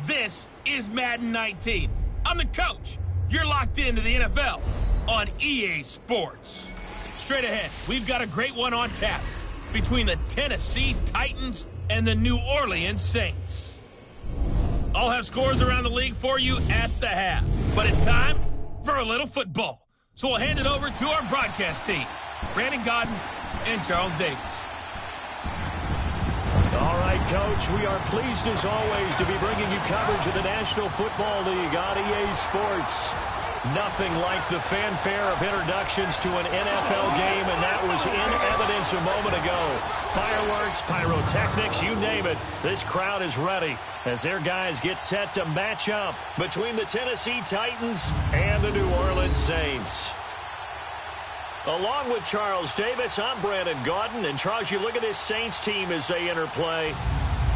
This is Madden 19. I'm the coach. You're locked into the NFL on EA Sports. Straight ahead, we've got a great one on tap between the Tennessee Titans and the New Orleans Saints. I'll have scores around the league for you at the half, but it's time for a little football. So we'll hand it over to our broadcast team, Brandon Godden and Charles Davis. All right, Coach, we are pleased as always to be bringing you coverage of the National Football League on EA Sports. Nothing like the fanfare of introductions to an NFL game, and that was in evidence a moment ago. Fireworks, pyrotechnics, you name it. This crowd is ready as their guys get set to match up between the Tennessee Titans and the New Orleans Saints. Along with Charles Davis, I'm Brandon Godden. And, Charles, you look at this Saints team as they interplay.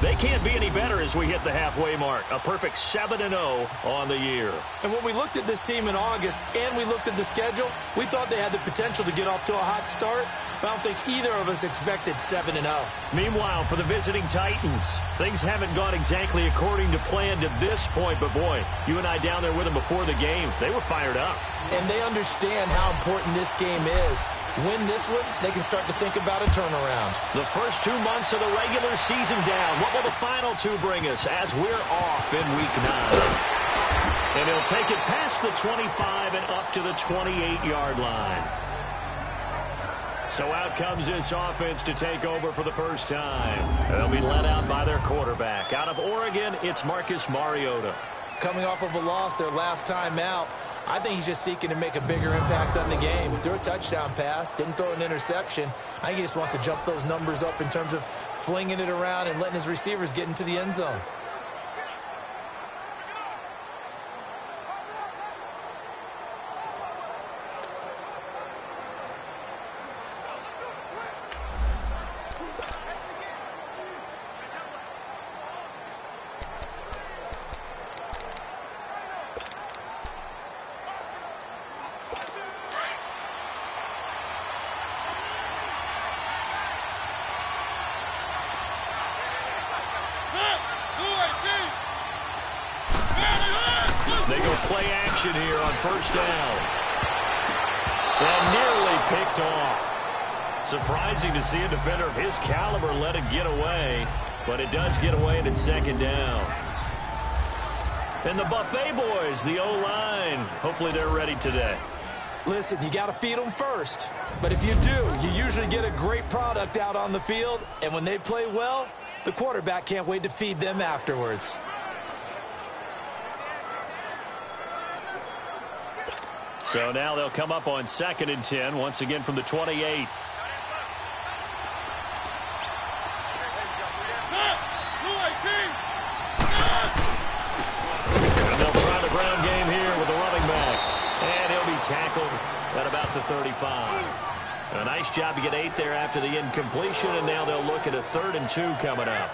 They can't be any better as we hit the halfway mark. A perfect 7-0 on the year. And when we looked at this team in August and we looked at the schedule, we thought they had the potential to get off to a hot start. But I don't think either of us expected 7-0. Meanwhile, for the visiting Titans, things haven't gone exactly according to plan to this point. But, boy, you and I down there with them before the game, they were fired up. And they understand how important this game is. Win this one, they can start to think about a turnaround. The first 2 months of the regular season down. What will the final two bring us as we're off in Week 9? And he'll take it past the 25 and up to the 28-yard line. So out comes this offense to take over for the first time. They'll be led out by their quarterback. Out of Oregon, it's Marcus Mariota. Coming off of a loss their last time out, I think he's just seeking to make a bigger impact on the game. He threw a touchdown pass, didn't throw an interception. I think he just wants to jump those numbers up in terms of flinging it around and letting his receivers get into the end zone. They go play action here on first down. And nearly picked off. Surprising to see a defender of his caliber let it get away. But it does get away and it's second down. And the Buffet boys, the O-line, hopefully they're ready today. Listen, you got to feed them first. But if you do, you usually get a great product out on the field. And when they play well, the quarterback can't wait to feed them afterwards. So now they'll come up on 2nd and 10, once again from the 28. And they'll try the ground game here with the running back. And he'll be tackled at about the 35. A nice job to get 8 there after the incompletion, and now they'll look at a 3rd and 2 coming up.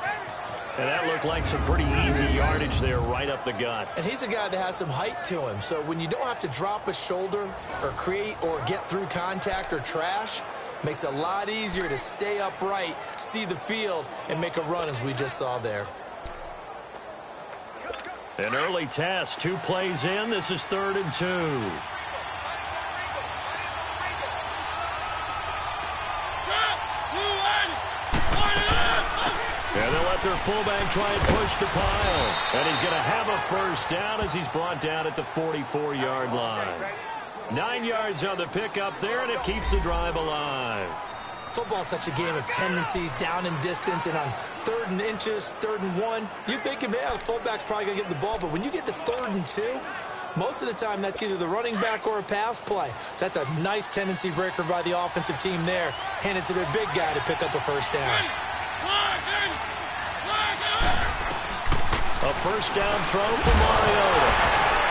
And that looked like some pretty easy yardage there right up the gut. And he's a guy that has some height to him. So when you don't have to drop a shoulder or create or get through contact or trash, makes it a lot easier to stay upright, see the field, and make a run as we just saw there. An early test, 2 plays in. This is 3rd and 2. And they'll let their fullback try and push the pile. And he's going to have a first down as he's brought down at the 44-yard line. 9 yards on the pickup there, and it keeps the drive alive. Football's such a game of tendencies, down and distance, and on 3rd and inches, 3rd and 1, you're thinking, man, the fullback's probably going to get the ball. But when you get to 3rd and 2, most of the time that's either the running back or a pass play. So that's a nice tendency breaker by the offensive team there. Hand it to their big guy to pick up a first down. A first down throw for Mariota.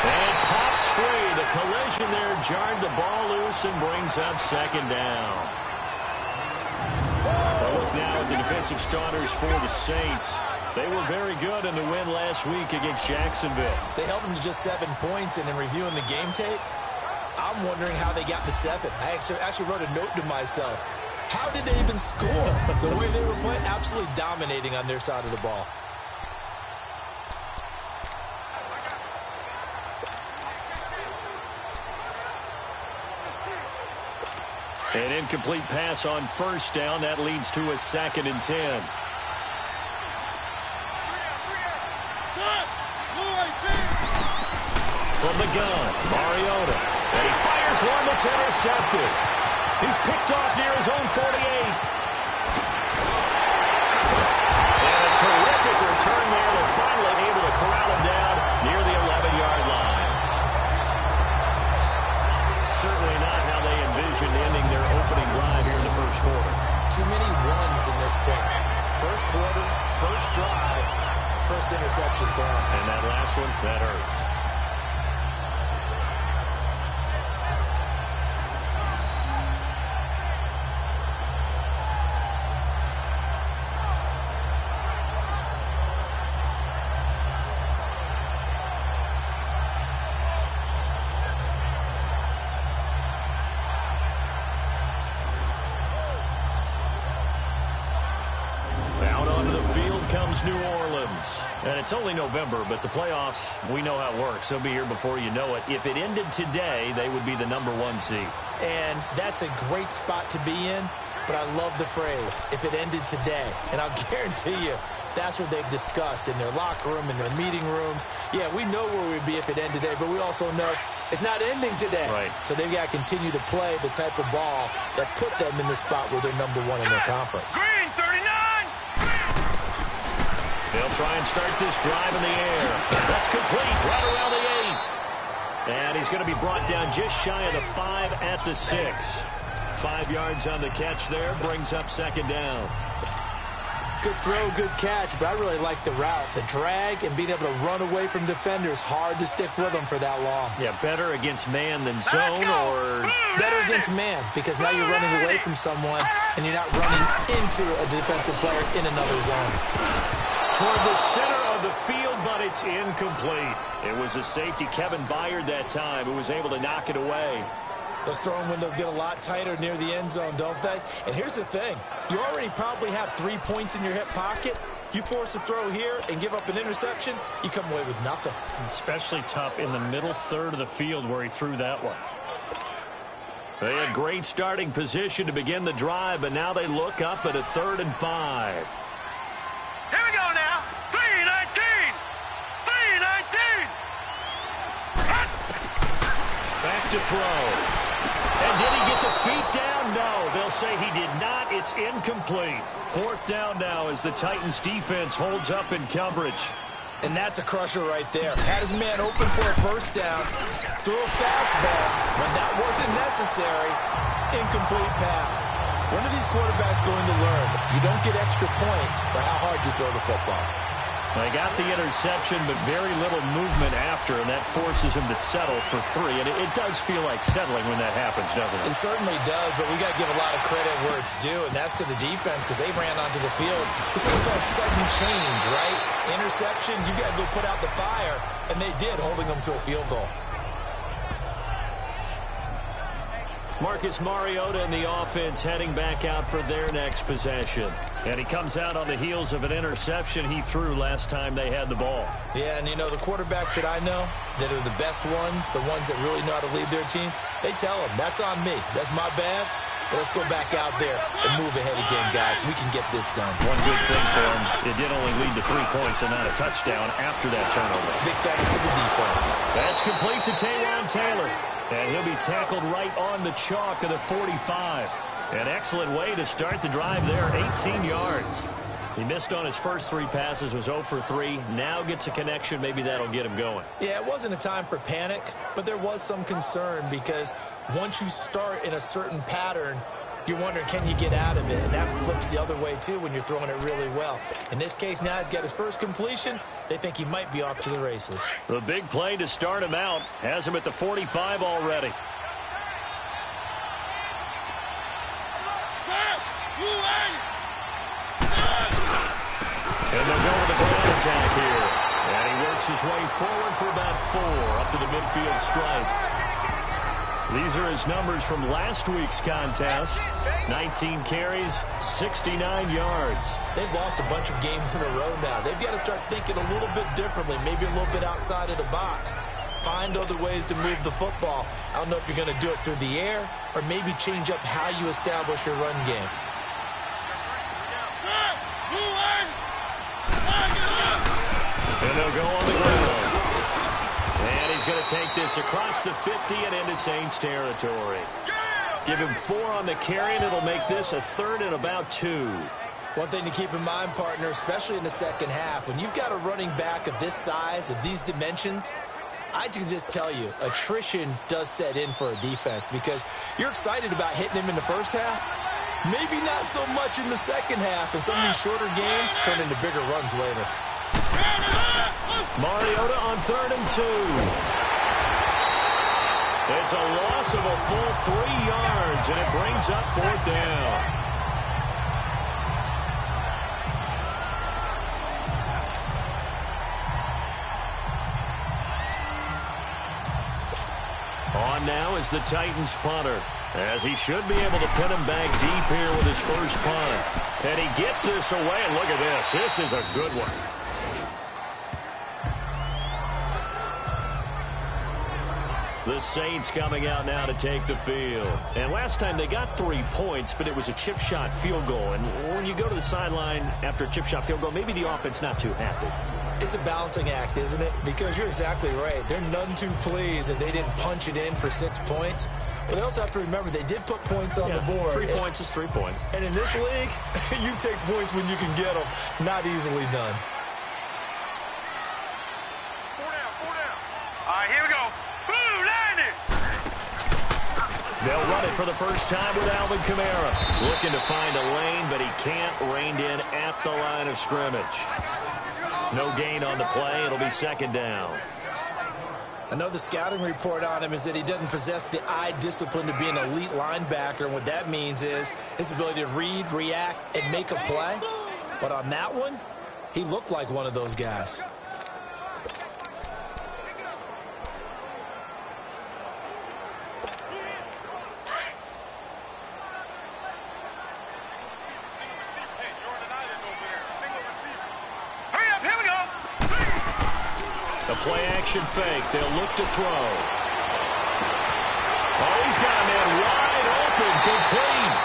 And pops free. The collision there jarred the ball loose and brings up 2nd down. A look now at the defensive starters for the Saints. They were very good in the win last week against Jacksonville. They held them to just 7 points, and in reviewing the game tape, I'm wondering how they got to 7. I actually wrote a note to myself. How did they even score? The way they were playing, absolutely dominating on their side of the ball. An incomplete pass on first down. That leads to a 2nd and 10. From the gun, Mariota. And he fires one that's intercepted. He's picked off near his own 48. And a terrific return there. They're finally able to corral him down near the 11-yard line. Certainly not how they envisioned ending their opening drive here in the first quarter. Too many ones in this play. First quarter, first drive, first interception thrown. And that last one, that hurts. New Orleans. And it's only November, but the playoffs, we know how it works. They'll be here before you know it. If it ended today, they would be the #1 seed. And that's a great spot to be in, but I love the phrase, if it ended today. And I'll guarantee you, that's what they've discussed in their locker room, in their meeting rooms. Yeah, we know where we'd be if it ended today, but we also know it's not ending today. Right. So they've got to continue to play the type of ball that put them in the spot where they're #1 in their conference. Green, 39! They'll try and start this drive in the air. That's complete, right around the 8. And he's going to be brought down just shy of the 5 at the 6. 5 yards on the catch there, brings up 2nd down. Good throw, good catch, but I really like the route. The drag and being able to run away from defenders, hard to stick with them for that long. Yeah, better against man than zone, or better against man, because now you're running away from someone and you're not running into a defensive player in another zone. Toward the center of the field, but it's incomplete. It was a safety, Kevin Byard, that time, who was able to knock it away. Those throwing windows get a lot tighter near the end zone, don't they? And here's the thing. You already probably have 3 points in your hip pocket. You force a throw here and give up an interception, you come away with nothing. Especially tough in the middle third of the field where he threw that one. They had great starting position to begin the drive, but now they look up at a 3rd and 5. Here we go now. 3-19. 3-19. Back to throw. And did he get the feet down? No. They'll say he did not. It's incomplete. 4th down now as the Titans defense holds up in coverage. And that's a crusher right there. Had his man open for a 1st down. Threw a fastball. When that wasn't necessary, incomplete pass. When are these quarterbacks going to learn? You don't get extra points for how hard you throw the football. They got the interception, but very little movement after, and that forces him to settle for 3. And it does feel like settling when that happens, doesn't it? It certainly does, but we got to give a lot of credit where it's due, and that's to the defense because they ran onto the field. This is what we call sudden change, right? Interception, you got to go put out the fire, and they did, holding them to a field goal. Marcus Mariota and the offense heading back out for their next possession. And he comes out on the heels of an interception he threw last time they had the ball. Yeah, and you know, the quarterbacks that I know that are the best ones, the ones that really know how to lead their team, they tell them, that's on me. That's my bad. But let's go back out there and move ahead again, guys. We can get this done. One good thing for him, it did only lead to 3 points and not a touchdown after that turnover. Big thanks to the defense. That's complete to Taywan Taylor. And he'll be tackled right on the chalk of the 45. An excellent way to start the drive there, 18 yards. He missed on his first 3 passes, was 0 for 3. Now gets a connection. Maybe that'll get him going. Yeah, it wasn't a time for panic, but there was some concern because once you start in a certain pattern, you're wondering, can you get out of it? And that flips the other way, too, when you're throwing it really well. In this case, now he's got his first completion. They think he might be off to the races. The big play to start him out has him at the 45 already. And they'll go with the ground attack here. And he works his way forward for about 4 up to the midfield stripe. These are his numbers from last week's contest. 19 carries, 69 yards. They've lost a bunch of games in a row now. They've got to start thinking a little bit differently, maybe a little bit outside of the box. find other ways to move the football. I don't know if you're going to do it through the air or maybe change up how you establish your run game. And they'll go on the ground. And he's going to take this across the 50 and into Saints territory. Give him 4 on the carry, and it'll make this a 3rd and about 2. One thing to keep in mind, partner, especially in the second half, when you've got a running back of this size, of these dimensions, I can just tell you, attrition does set in for a defense because you're excited about hitting him in the first half. Maybe not so much in the second half, and some of these shorter games turn into bigger runs later. Mariota on 3rd and 2. It's a loss of a full 3 yards, and it brings up 4th down. On now is the Titans punter, as he should be able to pin him back deep here with his first punt. And he gets this away, and look at this. This is a good one. The Saints coming out now to take the field. And last time they got 3 points, but it was a chip shot field goal. And when you go to the sideline after a chip shot field goal, maybe the offense not too happy. It's a balancing act, isn't it? Because you're exactly right. They're none too pleased that they didn't punch it in for 6 points. But they also have to remember they did put points on the board. 3 points is 3 points. And in this league, you take points when you can get them. Not easily done. 4 down, 4 down. All right, here we go. They'll run it for the first time with Alvin Kamara. Looking to find a lane, but he can't. Reined in at the line of scrimmage. No gain on the play. It'll be 2nd down. Another scouting report on him is that he doesn't possess the eye discipline to be an elite linebacker. And what that means is his ability to read, react, and make a play. But on that one, he looked like one of those guys. Play-action fake. They'll look to throw. Oh, he's got a man wide open, complete.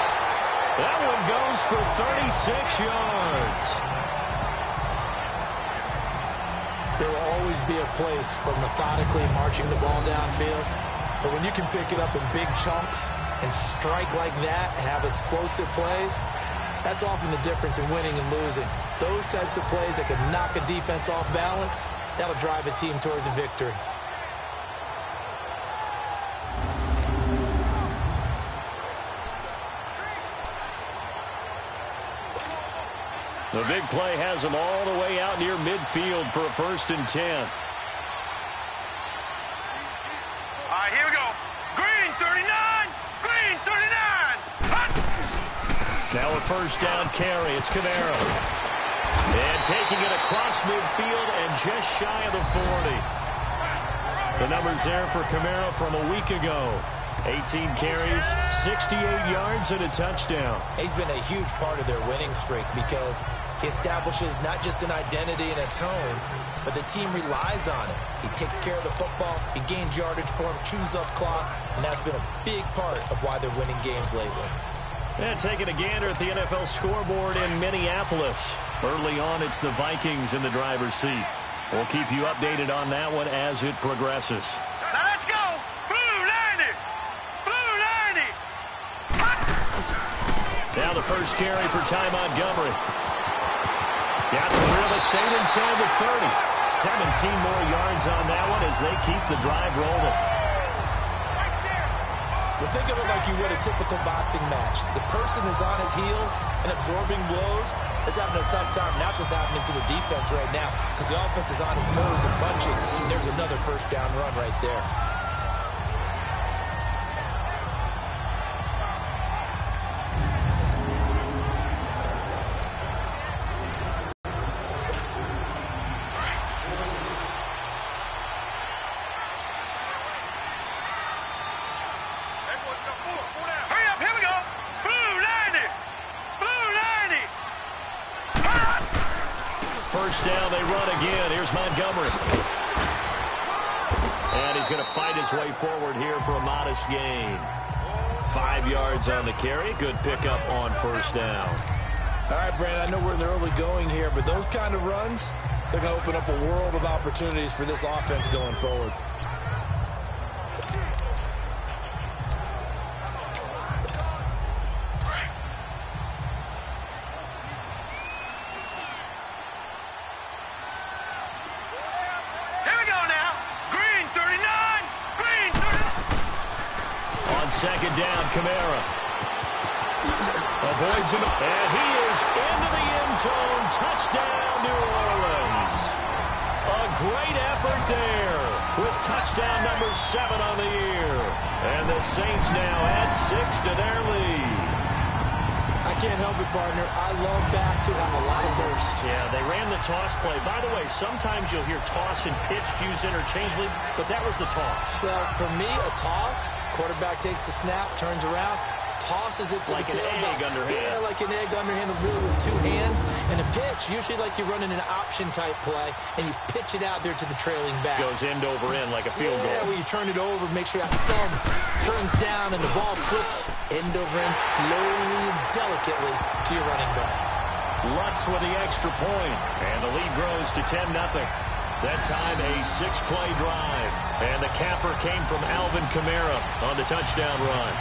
That one goes for 36 yards. There will always be a place for methodically marching the ball downfield. But when you can pick it up in big chunks and strike like that, have explosive plays, that's often the difference in winning and losing. Those types of plays that can knock a defense off balance, that'll drive a team towards a victory. The big play has him all the way out near midfield for a 1st and 10. All right, here we go. Green 39. Green 39. Hut. Now a 1st down carry. It's Kamara. And taking it across midfield and just shy of the 40. The numbers there for Kamara from a week ago. 18 carries, 68 yards, and a touchdown. He's been a huge part of their winning streak because he establishes not just an identity and a tone, but the team relies on it. He takes care of the football, he gains yardage for him, chews up clock, and that's been a big part of why they're winning games lately. And taking a gander at the NFL scoreboard in Minneapolis. Early on, it's the Vikings in the driver's seat. We'll keep you updated on that one as it progresses. Now let's go. Blue 90. Blue 90. Now the first carry for Ty Montgomery. Got some real estate inside the 30. 17 more yards on that one as they keep the drive rolling. Well, think of it like you would a typical boxing match. The person is on his heels and absorbing blows is having a tough time. And that's what's happening to the defense right now because the offense is on his toes and punching. And there's another 1st down run right there. First down, they run again. Here's Montgomery. And he's going to fight his way forward here for a modest gain. 5 yards on the carry. Good pickup on first down. All right, Brandon, I know we're in the early going here, but those kind of runs, they're going to open up a world of opportunities for this offense going forward. Second down, Kamara. Avoids him, and he is into the end zone. Touchdown, New Orleans. A great effort there with touchdown number 7 on the year. And the Saints now add 6 to their lead. I can't help it, partner. I love backs who have a lot of burst. Yeah, they ran the toss play. By the way, sometimes you'll hear toss and pitch used interchangeably, but that was the toss. Well, for me, a toss, quarterback takes the snap, turns around, tosses it to like the tailback. Like an egg underhand. Yeah, like an egg underhand, really with 2 hands. And a pitch, usually like you're running an option-type play, and you pitch it out there to the trailing back. Goes end over end like a field goal. Yeah, where you turn it over, make sure that thumb turns down, and the ball flips end over end slowly and delicately to your running back. Lutz with the extra point, and the lead grows to 10-0. That time, a 6-play drive, and the capper came from Alvin Kamara on the touchdown run.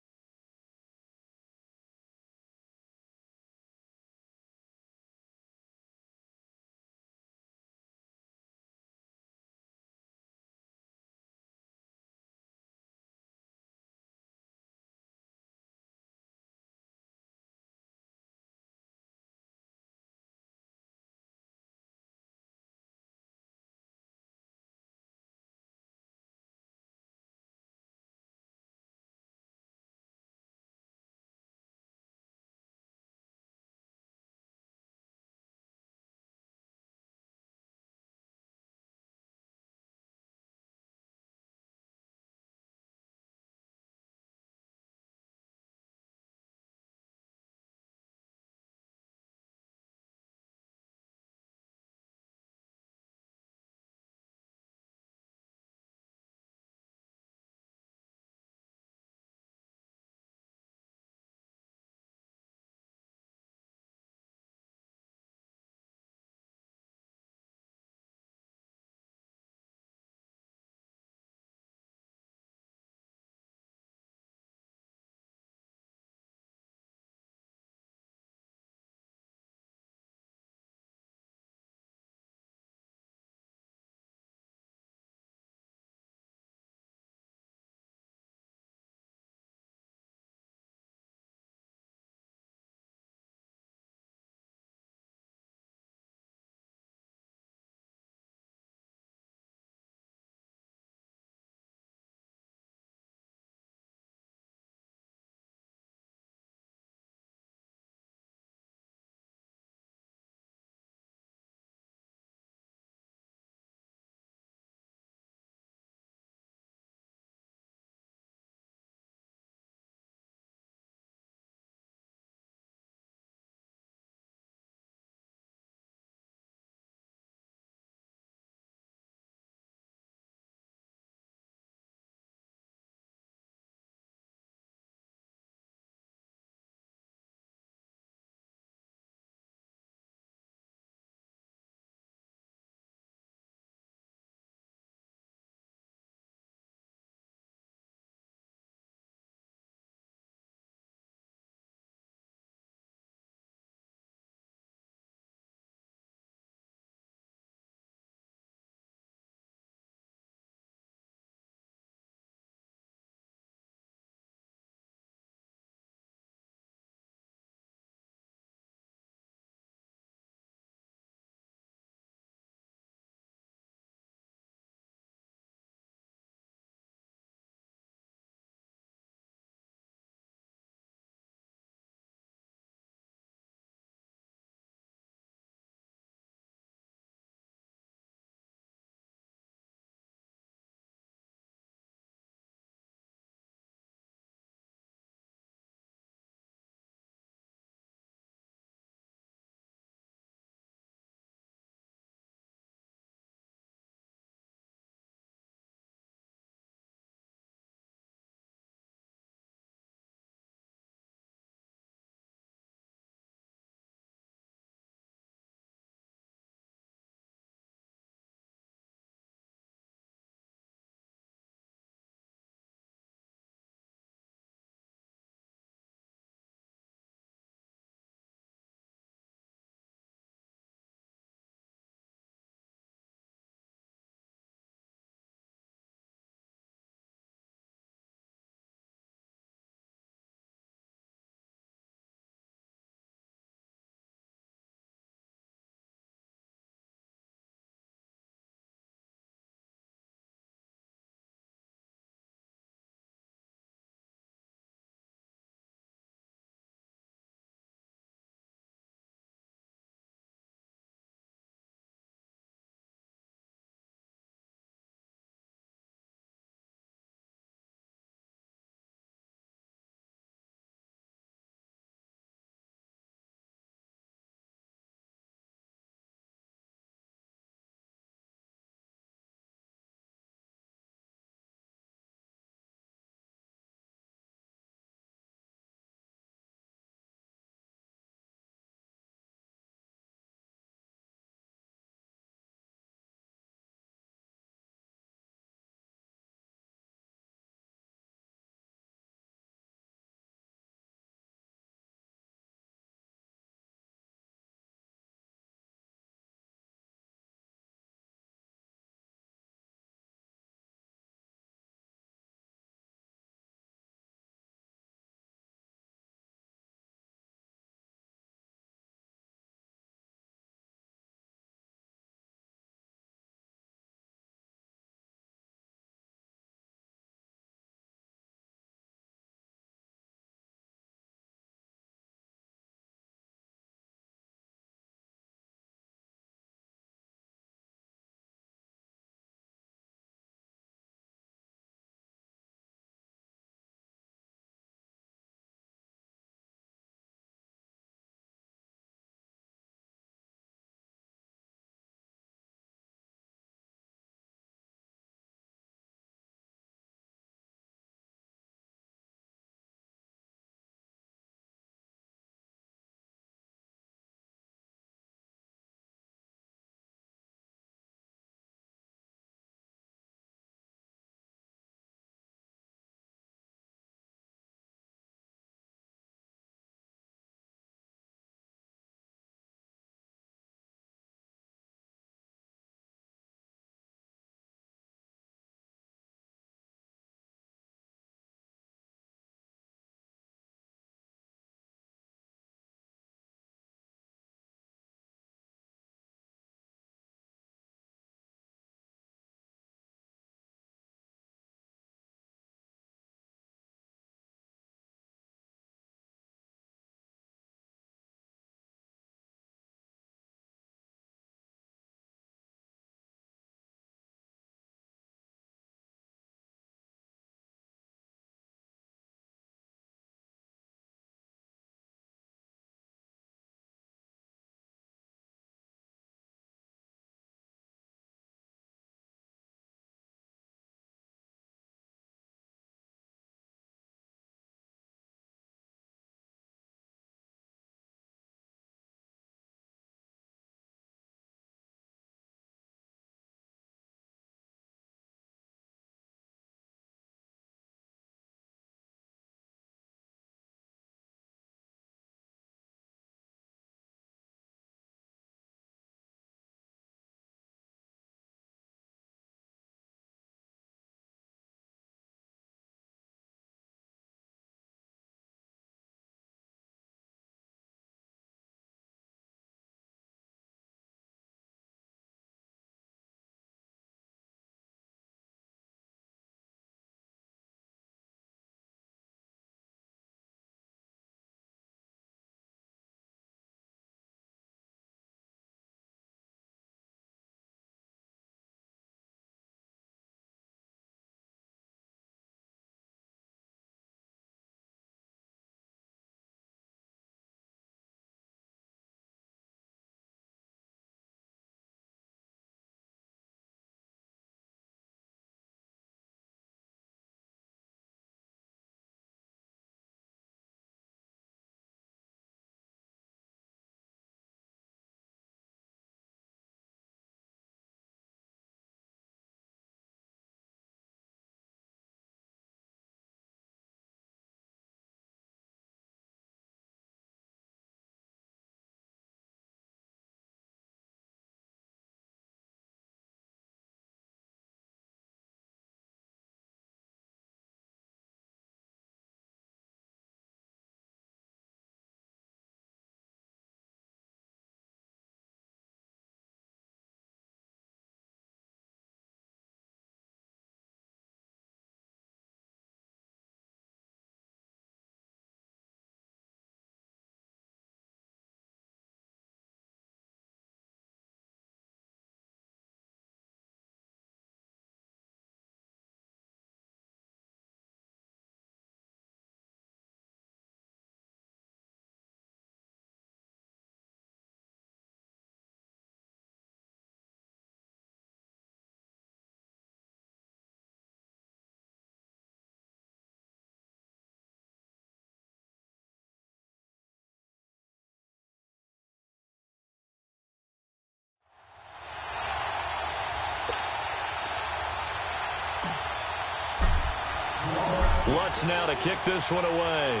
Lutz now to kick this one away.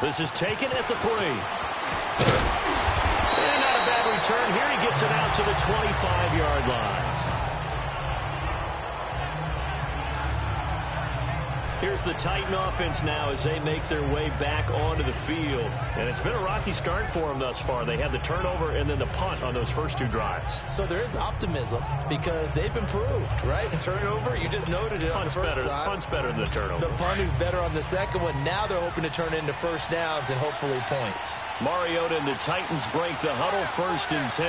This is taken at the 3. And not a bad return here. He gets it out to the 25-yard line. Here's the Titan offense now as they make their way back onto the field. And it's been a rocky start for them thus far. They had the turnover and then the punt on those first 2 drives. So there is optimism because they've improved, right? And turnover, you just noted it on the first drive. Punt's better than the turnover. The punt is better on the second one. Now they're hoping to turn into first downs and hopefully points. Mariota and the Titans break the huddle 1st and 10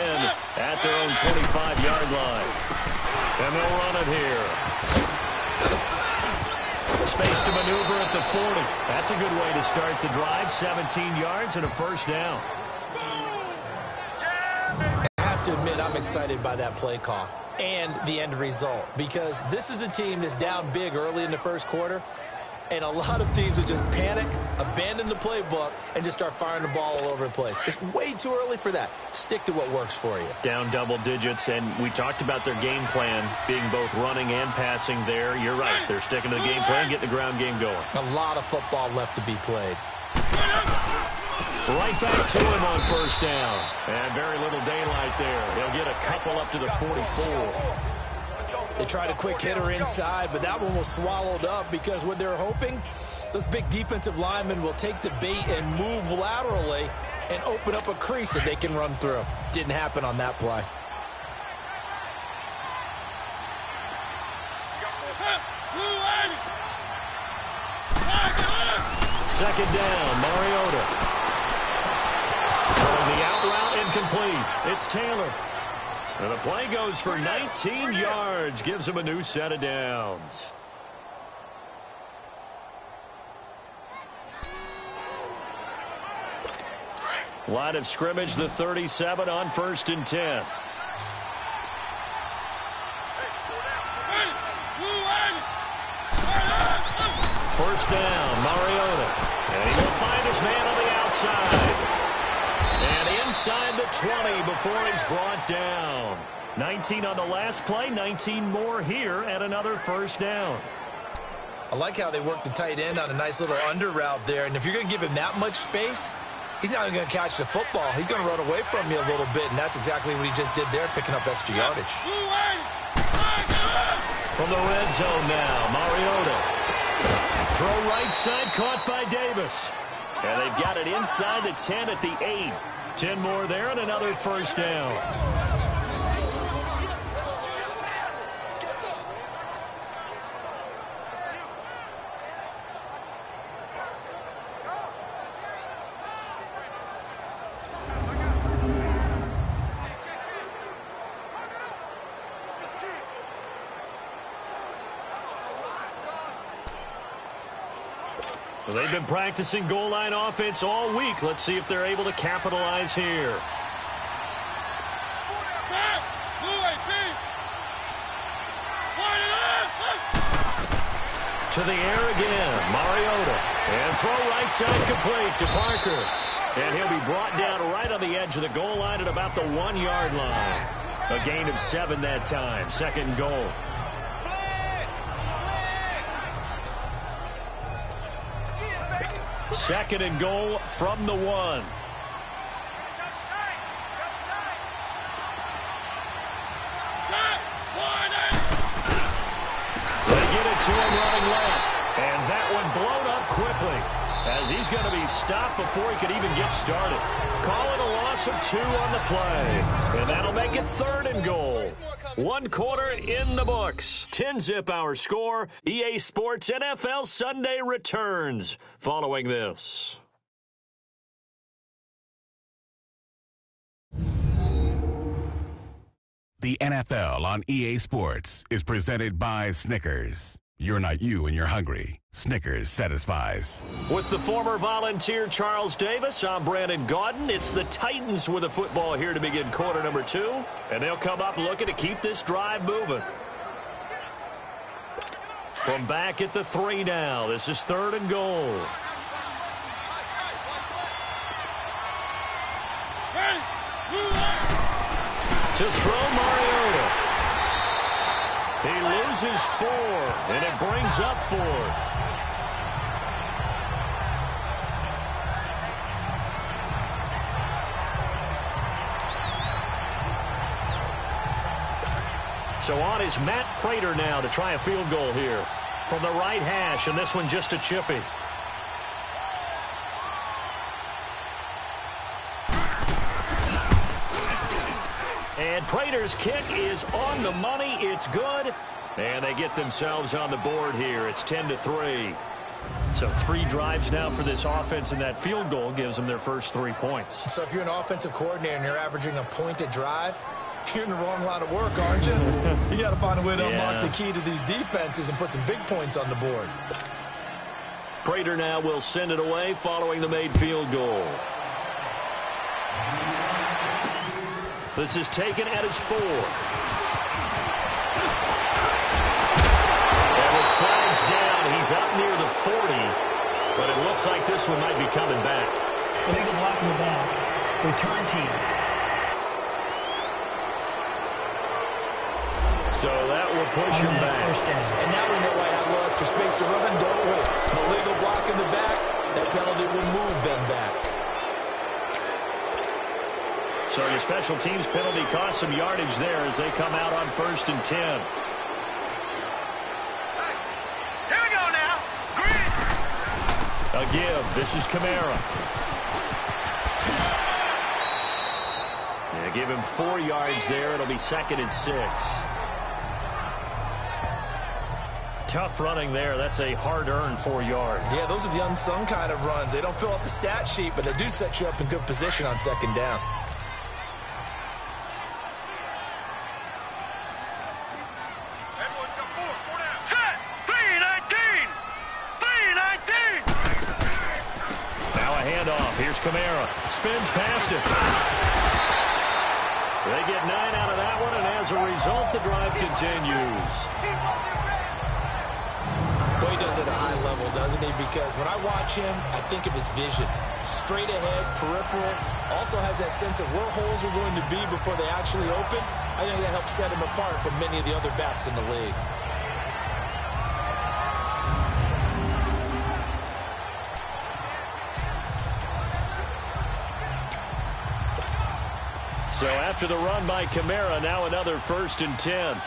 at their own 25-yard line. And they'll run it here. Space to maneuver at the 40. That's a good way to start the drive. 17 yards and a first down. I have to admit, I'm excited by that play call and the end result because this is a team that's down big early in the first quarter, and a lot of teams will just panic, abandon the playbook, and just start firing the ball all over the place. It's way too early for that. Stick to what works for you. Down double digits, and we talked about their game plan being both running and passing there. You're right. They're sticking to the game plan, getting the ground game going. A lot of football left to be played. Right back to him on first down. And very little daylight there. He'll get a couple up to the 44. They tried a quick hitter inside, but that one was swallowed up because what they're hoping, those big defensive linemen will take the bait and move laterally and open up a crease that they can run through. Didn't happen on that play. Second down, Mariota. Throwing the out route incomplete. It's Taylor. And the play goes for 19 yards. Gives him a new set of downs. Line of scrimmage, the 37 on 1st and 10. First down, Mariota. And he will find his man on the outside. And inside the 20 before he's brought down. 19 on the last play, 19 more here at another first down. I like how they work the tight end on a nice little under route there. And if you're going to give him that much space, he's not even going to catch the football. He's going to run away from you a little bit, and that's exactly what he just did there, picking up extra yardage. From the red zone now, Mariota. Throw right side, caught by Davis. And they've got it inside the 10 at the 8. 10 more there and another first down. Well, they've been practicing goal line offense all week. Let's see if they're able to capitalize here. To the air again, Mariota. And throw right side complete to Parker. And he'll be brought down right on the edge of the goal line at about the 1-yard line. A gain of 7 that time. Second and goal. Second and goal from the 1. They get it to him running left. And that one blown up quickly as he's going to be stopped before he could even get started. Call it a loss of 2 on the play. And that'll make it 3rd and goal. 1 quarter in the books. 10-zip our score. EA Sports NFL Sunday returns following this. The NFL on EA Sports is presented by Snickers. You're not you when you're hungry. Snickers satisfies. With the former Volunteer Charles Davis, I'm Brandon Gaudin. It's the Titans with the football here to begin quarter number 2. And they'll come up looking to keep this drive moving. From back at the 3 now. This is 3rd and goal. To throw, Mariota. loses 4, and it brings up 4th. So on is Matt Prater now to try a field goal here from the right hash, and this one just a chippy. And Prater's kick is on the money. It's good. And they get themselves on the board here. It's 10-3. So 3 drives now for this offense, and that field goal gives them their first 3 points. So if you're an offensive coordinator and you're averaging a point a drive, you're in the wrong line of work, aren't you? You got to find a way to unlock the key to these defenses and put some big points on the board. Prater now will send it away following the made field goal. This is taken at his 4. And with flags down, he's out near the 40. But it looks like this one might be coming back. Illegal block in the back. Return team. So that will push him back. First down. And now we know why I have a little extra space to run, don't we? An illegal block in the back, that penalty will move them back. So your special teams penalty cost some yardage there as they come out on 1st and 10. Here we go now. Green. A give. This is Kamara. Yeah, give him 4 yards there. It'll be 2nd and 6. Tough running there. That's a hard-earned 4 yards. Yeah, those are the unsung kind of runs. They don't fill up the stat sheet, but they do set you up in good position on 2nd down. Set. 3-19. 3-19. Now a handoff. Here's Kamara. Spins past it. They get 9 out of that one, and as a result, the drive continues. Well, he does it at a high level, doesn't he? Because when I watch him, I think of his vision. Straight ahead, peripheral. Also has that sense of where holes are going to be before they actually open. I think that helps set him apart from many of the other backs in the league. So after the run by Kamara, now another 1st and 10.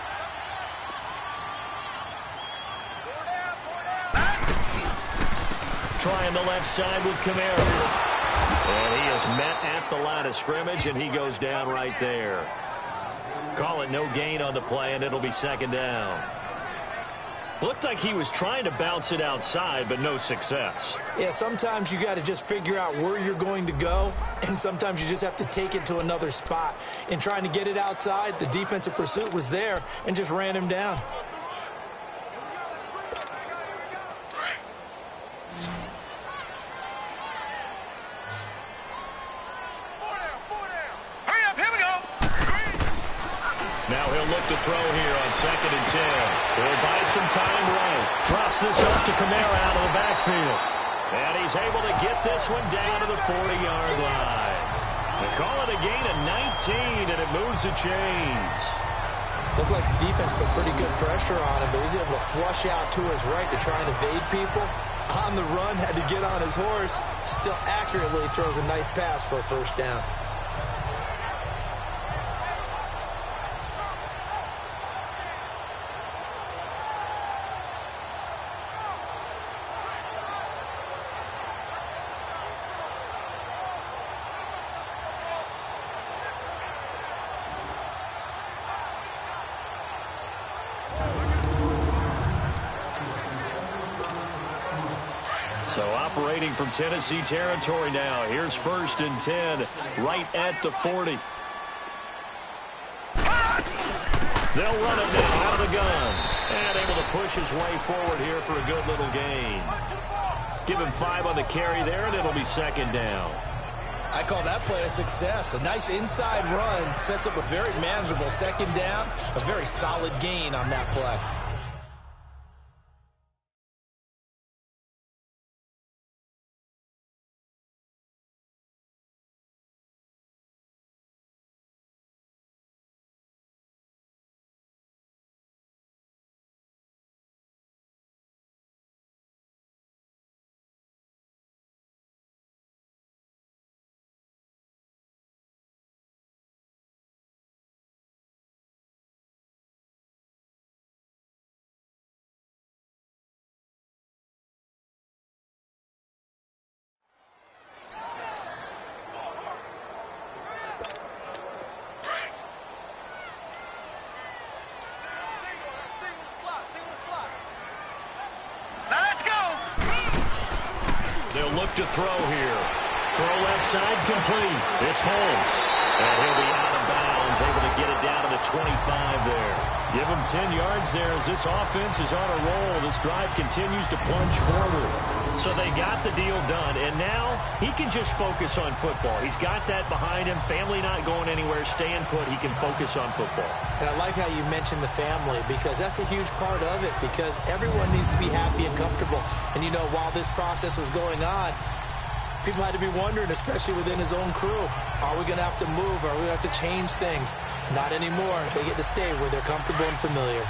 Trying the left side with Kamara. And he is met at the line of scrimmage, and he goes down right there. Call it no gain on the play, and it'll be 2nd down. Looked like he was trying to bounce it outside, but no success. Yeah, sometimes you got to just figure out where you're going to go, and sometimes you just have to take it to another spot. In trying to get it outside, the defensive pursuit was there and just ran him down. Hurry up. Here we go. Now he'll look to throw here on 2nd and 10. He'll buy some time right. Drops this off to Kamara out of the backfield. And he's able to get this one down to the 40-yard line. They call it a gain of 19, and it moves the chains. Looked like the defense put pretty good pressure on him, but he's able to flush out to his right to try and evade people. On the run, had to get on his horse. Still accurately throws a nice pass for a 1st down. So operating from Tennessee territory now. Here's 1st and 10, right at the 40. They'll run it now out of the gun. And able to push his way forward here for a good little gain. Give him 5 on the carry there, and it'll be 2nd down. I call that play a success. A nice inside run sets up a very manageable 2nd down. A very solid gain on that play. look to throw here. Throw left side complete. It's Holmes. And he'll be out of bounds, able to get it down to the 25 there. Give him 10 yards there as this offense is on a roll. This drive continues to plunge forward. So they got the deal done, and now he can just focus on football. He's got that behind him. Family not going anywhere, staying put. He can focus on football. And I like how you mentioned the family, because that's a huge part of it, because everyone needs to be happy and comfortable. And, you know, while this process was going on, people had to be wondering, especially within his own crew, are we going to have to move? Are we going to have to change things? Not anymore. They get to stay where they're comfortable and familiar.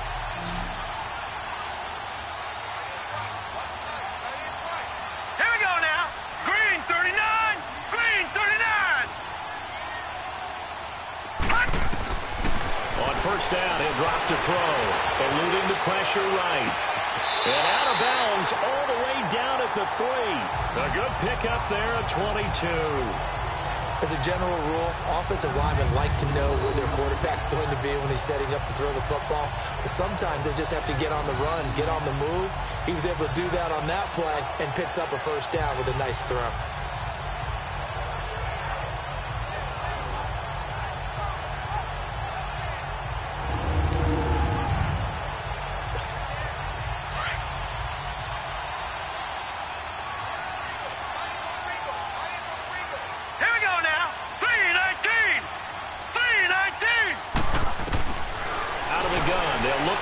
Here we go now. Green 39. Green 39. On first down, he'll drop to throw. Eluding the pressure right. And out of bounds all the way down at the 3. A good pickup there at 22. As a general rule, offensive linemen like to know where their quarterback's going to be when he's setting up to throw the football. But sometimes they just have to get on the run, get on the move. He was able to do that on that play and picks up a first down with a nice throw.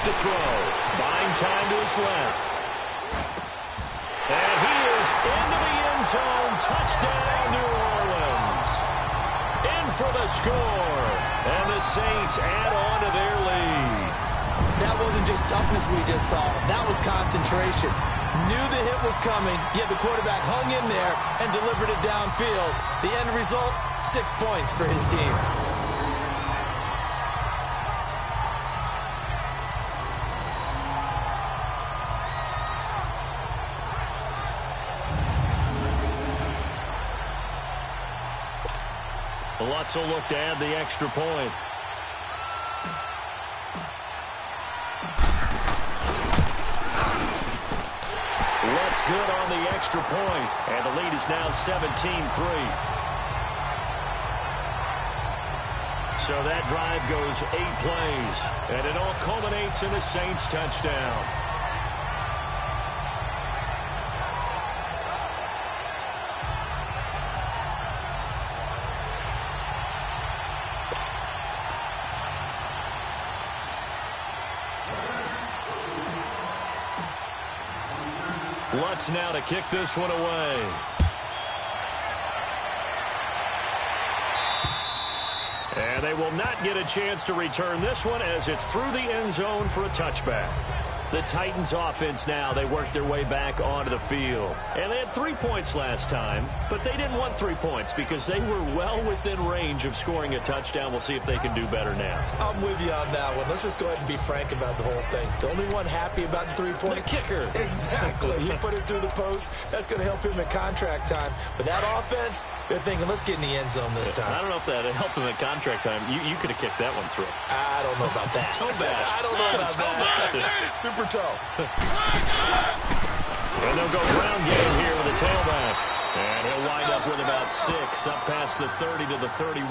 To throw. Buying time to his left. And he is into the end zone. Touchdown, New Orleans. In for the score. And the Saints add on to their lead. That wasn't just toughness we just saw. That was concentration. Knew the hit was coming, yet the quarterback hung in there and delivered it downfield. The end result, 6 points for his team. Lutz will look to add the extra point. Lutz good on the extra point, and the lead is now 17-3. So that drive goes 8 plays, and it all culminates in a Saints touchdown. Lutz now to kick this one away. And they will not get a chance to return this one as it's through the end zone for a touchback. The Titans offense now, they worked their way back onto the field. And they had 3 points last time, but they didn't want 3 points because they were well within range of scoring a touchdown. We'll see if they can do better now. I'm with you on that one. Let's just go ahead and be frank about the whole thing. The only one happy about the 3-point... The kicker. Exactly. You put it through the post. That's going to help him at contract time. But that offense, they're thinking, let's get in the end zone this time. I don't know if that helped him at contract time. You could have kicked that one through. I don't know about that. Toe bash. I don't know about that. Super toe. And they'll go ground game here with a tailback. And he'll wind up with about 6, up past the 30 to the 31.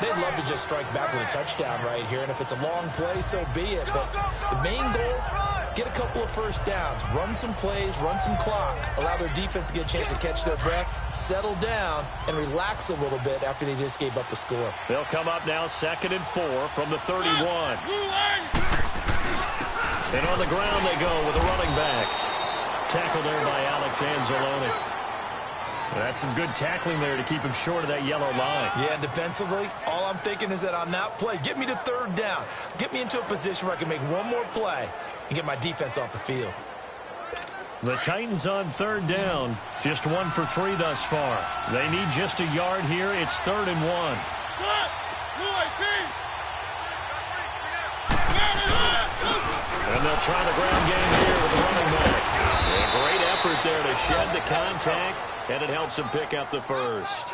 They'd love to just strike back with a touchdown right here, and if it's a long play, so be it. But the main goal, get a couple of first downs, run some plays, run some clock, allow their defense to get a chance to catch their breath, settle down, and relax a little bit after they just gave up a score. They'll come up now 2nd and 4 from the 31. And on the ground they go with a running back. Tackled there by Alex Anzalone. That's some good tackling there to keep him short of that yellow line. Yeah, defensively, all I'm thinking is that on that play, get me to 3rd down. Get me into a position where I can make one more play and get my defense off the field. The Titans on 3rd down. Just 1 for 3 thus far. They need just a yard here. It's 3rd and 1. And they'll try the ground game here with the running back. A great effort there to shed the contact, and it helps him pick up the first.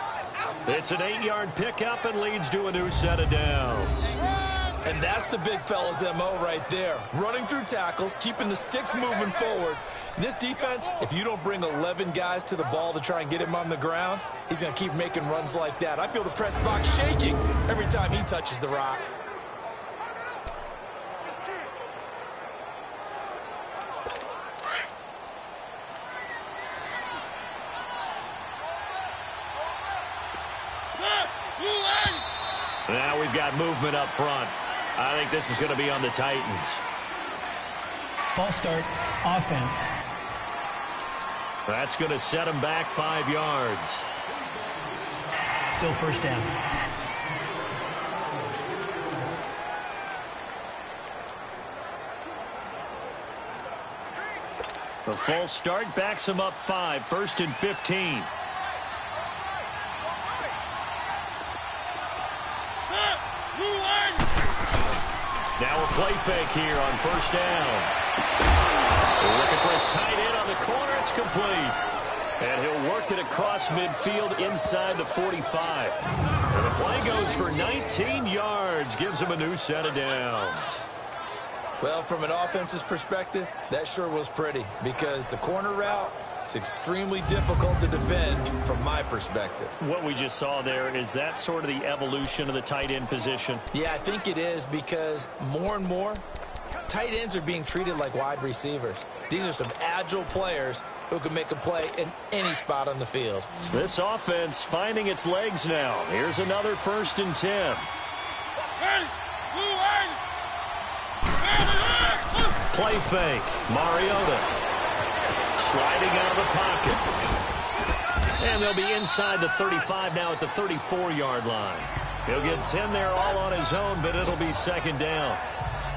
It's an 8-yard pickup and leads to a new set of downs. And that's the big fella's MO right there. Running through tackles, keeping the sticks moving forward. This defense, if you don't bring 11 guys to the ball to try and get him on the ground, he's going to keep making runs like that. I feel the press box shaking every time he touches the rock. Now we've got movement up front. I think this is going to be on the Titans. False start, offense. That's going to set them back 5 yards. Still first down. The false start backs them up 5, 1st and 15. Now a play fake here on 1st down. They're looking for his tight end on the corner. It's complete. And he'll work it across midfield inside the 45. And the play goes for 19 yards. Gives him a new set of downs. Well, from an offense's perspective, that sure was pretty because the corner route, it's extremely difficult to defend from my perspective. What we just saw there, is that sort of the evolution of the tight end position? Yeah, I think it is because more and more, tight ends are being treated like wide receivers. These are some agile players who can make a play in any spot on the field. This offense finding its legs now. Here's another 1st and 10. Play fake. Mariota. Sliding out of the pocket. And they'll be inside the 35 now at the 34-yard line. He'll get 10 there all on his own, but it'll be 2nd down.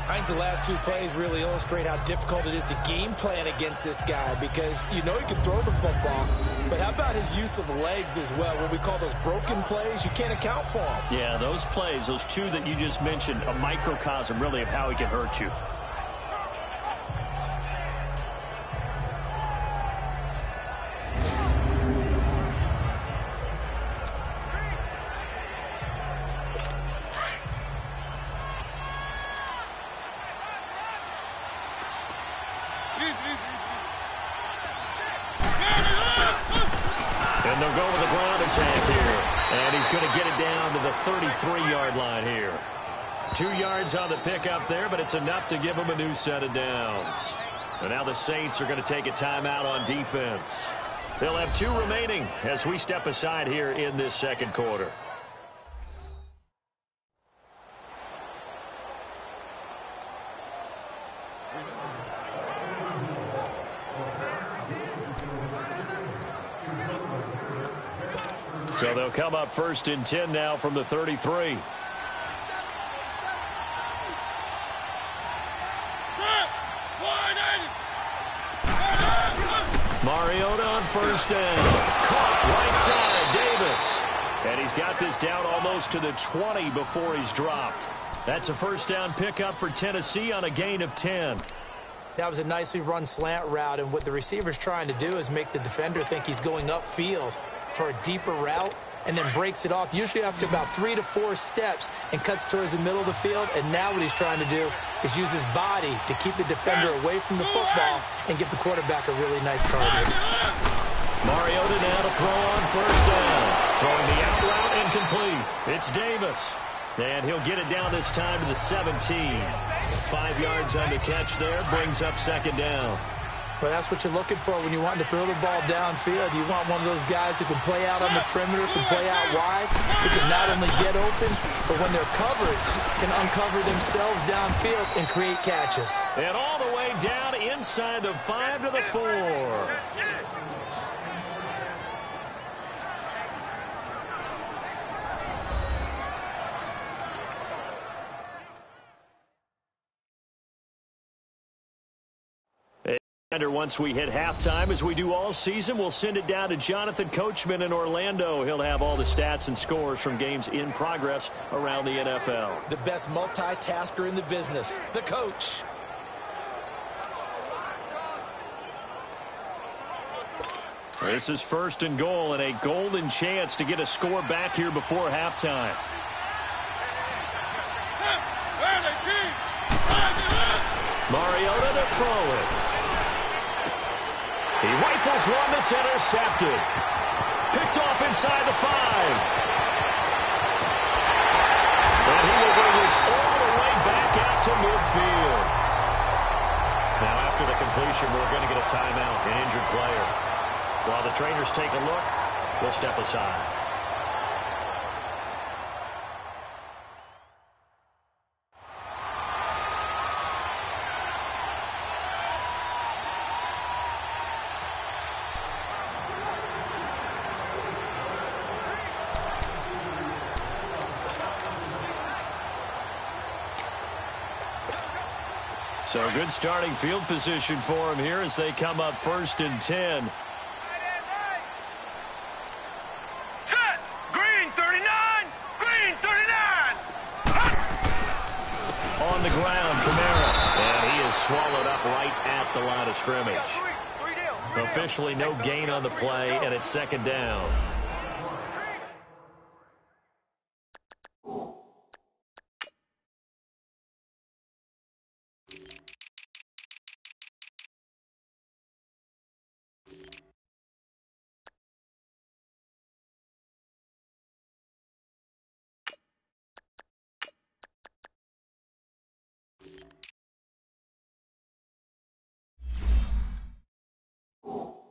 I think the last 2 plays really illustrate how difficult it is to game plan against this guy because you know he can throw the football, but how about his use of legs as well? What we call those broken plays, you can't account for them. Yeah, those plays, those 2 that you just mentioned, a microcosm really of how he can hurt you. And they'll go with the ground attack here. And he's going to get it down to the 33-yard line here. 2 yards on the pickup there, but it's enough to give him a new set of downs. And now the Saints are going to take a timeout on defense. They'll have 2 remaining as we step aside here in this 2nd quarter. So they'll come up 1st and 10 now from the 33. Mariota on 1st down. Caught right side, Davis. And he's got this down almost to the 20 before he's dropped. That's a 1st down pickup for Tennessee on a gain of 10. That was a nicely run slant route, and what the receiver's trying to do is make the defender think he's going upfield for a deeper route and then breaks it off, usually after about 3 to 4 steps, and cuts towards the middle of the field. And now what he's trying to do is use his body to keep the defender away from the football and give the quarterback a really nice target. Mariota now to throw on 1st down. Throwing the out route incomplete. It's Davis. And he'll get it down this time to the 17. 5 yards on the catch there, brings up 2nd down. Well, that's what you're looking for when you want to throw the ball downfield. You want one of those guys who can play out on the perimeter, can play out wide, who can not only get open, but when they're covered, can uncover themselves downfield and create catches. And all the way down inside the 5 to the 4. Once we hit halftime, as we do all season, we'll send it down to Jonathan Coachman in Orlando. He'll have all the stats and scores from games in progress around the NFL. The best multitasker in the business, the coach. This is 1st and goal and a golden chance to get a score back here before halftime. Mariota to throw it. He rifles one that's intercepted. Picked off inside the 5. And he will bring this all the way back out to midfield. Now, after the completion, we're going to get a timeout, an injured player. While the trainers take a look, we'll step aside. So good starting field position for him here as they come up 1st and 10. Set! Green 39! Green 39! On the ground, Kamara. And he is swallowed up right at the line of scrimmage. Officially no gain on the play, and it's 2nd down.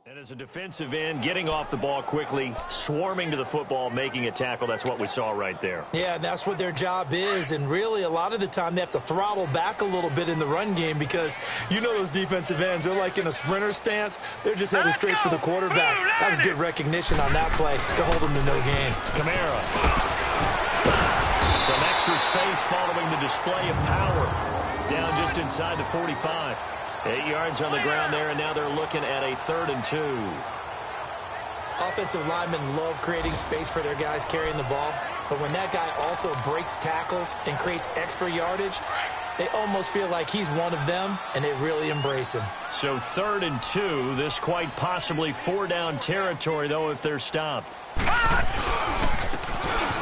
And as a defensive end, getting off the ball quickly, swarming to the football, making a tackle, that's what we saw right there. Yeah, that's what their job is, and really a lot of the time they have to throttle back a little bit in the run game because you know those defensive ends, they're like in a sprinter stance. They're just headed straight for the quarterback. That was good recognition on that play to hold them to no gain. Kamara. Some extra space following the display of power. Down just inside the 45. 8 yards on the ground there, and now they're looking at a 3rd and 2. Offensive linemen love creating space for their guys carrying the ball, but when that guy also breaks tackles and creates extra yardage, they almost feel like he's one of them, and they really embrace him. So 3rd and 2, this quite possibly 4-down territory, though, if they're stopped.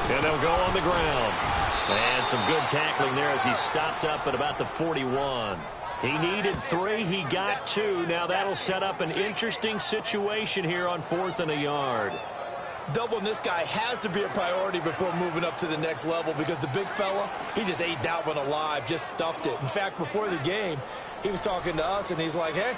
And they'll go on the ground. And some good tackling there as he stopped up at about the 41. He needed 3. He got 2. Now that'll set up an interesting situation here on 4th and a yard. Doubling this guy has to be a priority before moving up to the next level because the big fella, he just ate that one alive, just stuffed it. In fact, before the game, he was talking to us, and he's like, hey,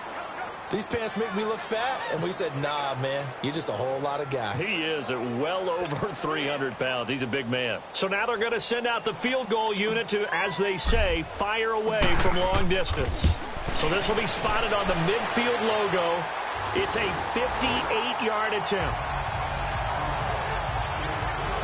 these pants make me look fat. And we said, nah, man, you're just a whole lot of guy. He is at well over 300 pounds. He's a big man. So now they're going to send out the field goal unit to, as they say, fire away from long distance. So this will be spotted on the midfield logo. It's a 58-yard attempt.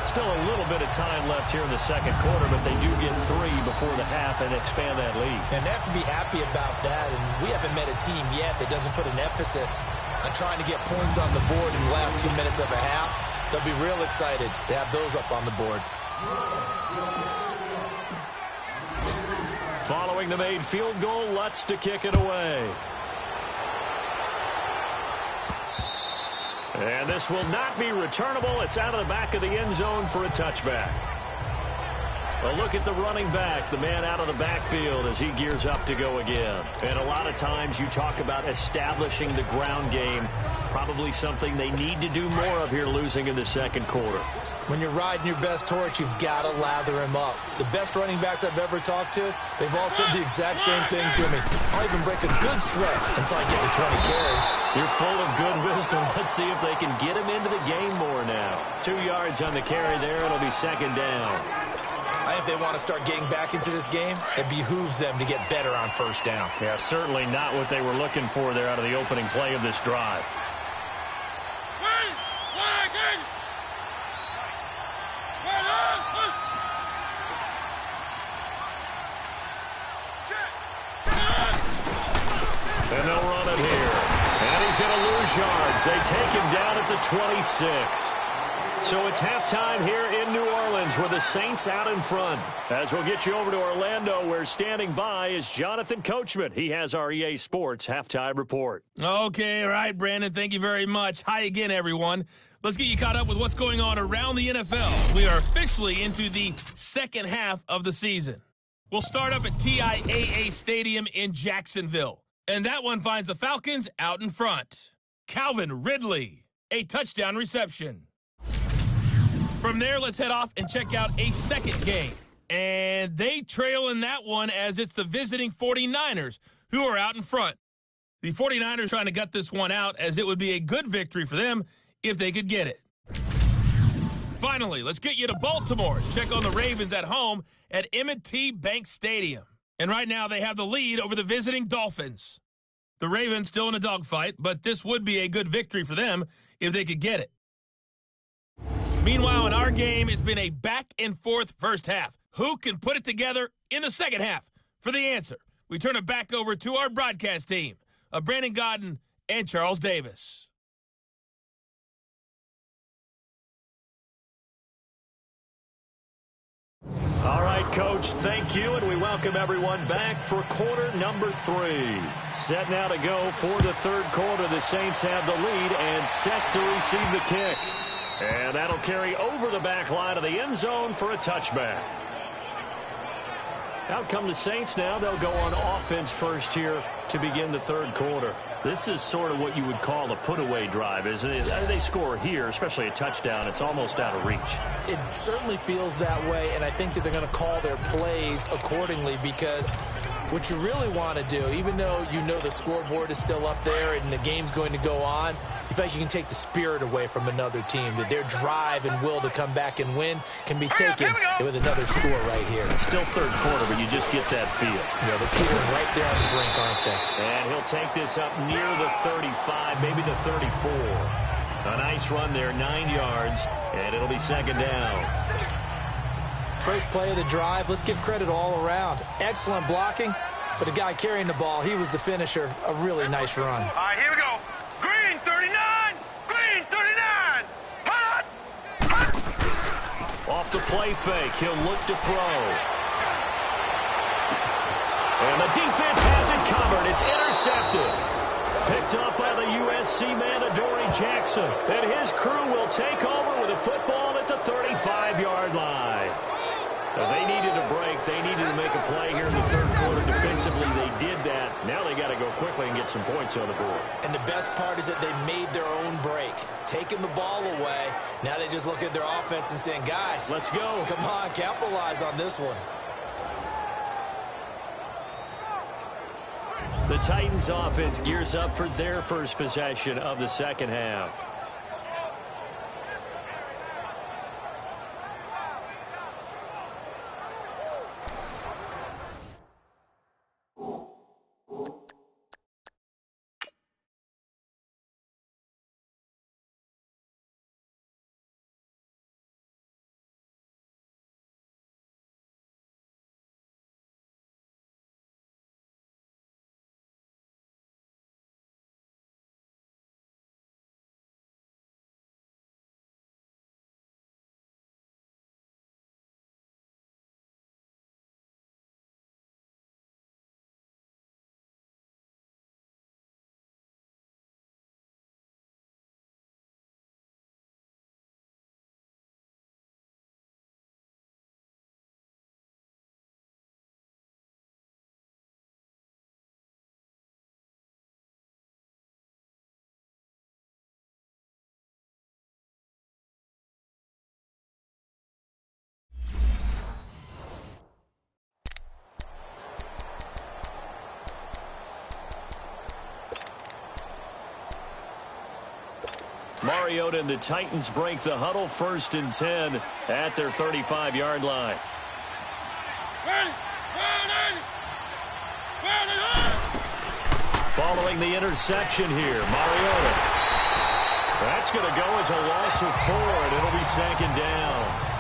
Still a little bit of time left here in the 2nd quarter, but they do get 3 before the half and expand that lead. And they have to be happy about that. And we haven't met a team yet that doesn't put an emphasis on trying to get points on the board in the last 2 minutes of a half. They'll be real excited to have those up on the board. Following the made field goal, Lutz to kick it away. And this will not be returnable. It's out of the back of the end zone for a touchback. A look at the running back, the man out of the backfield as he gears up to go again. And a lot of times you talk about establishing the ground game, probably something they need to do more of here losing in the 2nd quarter. When you're riding your best horse, you've got to lather him up. The best running backs I've ever talked to, they've all said the exact same thing to me. I'll even break a good sweat until I get to 20 carries. You're full of good wisdom. Let's see if they can get him into the game more now. 2 yards on the carry there. It'll be 2nd down. I think if they want to start getting back into this game, it behooves them to get better on 1st down. Yeah, certainly not what they were looking for there out of the opening play of this drive. And they'll run it here. And he's going to lose yards. They take him down at the 26. So it's halftime here in New Orleans with the Saints out in front. As we'll get you over to Orlando, where standing by is Jonathan Coachman. He has our EA Sports halftime report. Okay, all right, Brandon, thank you very much. Hi again, everyone. Let's get you caught up with what's going on around the NFL. We are officially into the second half of the season. will start up at TIAA Stadium in Jacksonville. And that one finds the Falcons out in front. Calvin Ridley, a touchdown reception. From there, let's head off and check out a second game. And they trail in that one as it's the visiting 49ers who are out in front. The 49ers trying to gut this one out as it would be a good victory for them if they could get it. Finally, let's get you to Baltimore. Check on the Ravens at home at M&T Bank Stadium. And right now they have the lead over the visiting Dolphins. The Ravens still in a dogfight, but this would be a good victory for them if they could get it. Meanwhile, in our game, it's been a back-and-forth first half. Who can put it together in the second half? For the answer, we turn it back over to our broadcast team of Brandon Godden and Charles Davis. All right, Coach, thank you, and we welcome everyone back for quarter number 3. Set now to go for the third quarter. The Saints have the lead and set to receive the kick. And that'll carry over the back line of the end zone for a touchback. Out come the Saints now. They'll go on offense first here to begin the third quarter. This is sort of what you would call a put-away drive, isn't it? They score here, especially a touchdown. It's almost out of reach. It certainly feels that way, and I think that they're going to call their plays accordingly because what you really want to do, even though you know the scoreboard is still up there and the game's going to go on, you feel like you can take the spirit away from another team, that their drive and will to come back and win can be taken with another score right here. Still third quarter, but you just get that feel. Yeah, the team right there on the brink, aren't they? And he'll take this up near the 35, maybe the 34. A nice run there, 9 yards, and it'll be second down. First play of the drive, let's give credit all around. Excellent blocking, but the guy carrying the ball, he was the finisher. A really nice run. All right, here we go. Green 39! Green 39! Hot! Hot! Off the play fake, he'll look to throw. And the defense has it covered. It's intercepted. Picked up by the USC man, Adoree Jackson. And his crew will take over with a football at the 35-yard line. Now, they needed a break. They needed to make a play here in the third quarter. Defensively, they did that. Now they got to go quickly and get some points on the board. And the best part is that they made their own break. Taking the ball away. Now they just look at their offense and saying, guys, let's go. Come on, capitalize on this one. The Titans offense gears up for their first possession of the second half. Mariota and the Titans break the huddle, 1st and 10 at their 35-yard line. Following the interception here, Mariota. That's going to go as a loss of 4, and it'll be second down.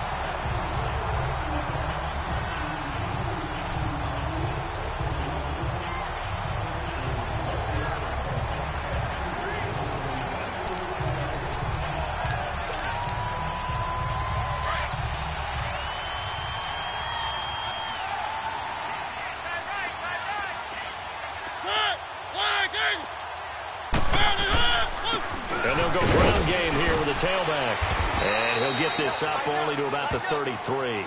And they'll go ground game here with a tailback. And he'll get this up only to about the 33.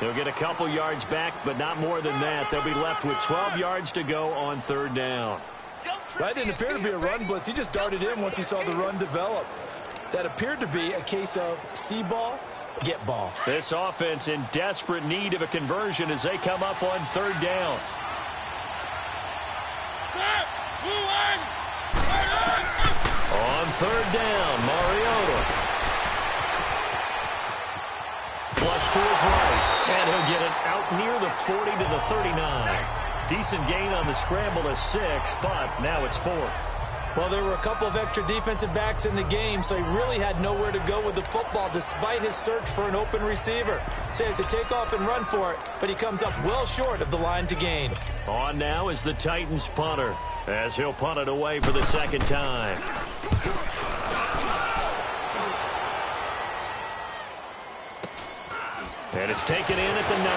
They'll get a couple yards back, but not more than that. They'll be left with 12 yards to go on third down. That didn't appear to be a run blitz. He just darted in once he saw the run develop. That appeared to be a case of see ball, get ball. This offense in desperate need of a conversion as they come up on third down. On third down, Mariota. Flush to his right, and he'll get it out near the 40 to the 39. Decent gain on the scramble to 6, but now it's 4th. Well, there were a couple of extra defensive backs in the game, so he really had nowhere to go with the football despite his search for an open receiver. So he has to take off and run for it, but he comes up well short of the line to gain. On now is the Titans punter, as he'll punt it away for the second time. And it's taken in at the 9.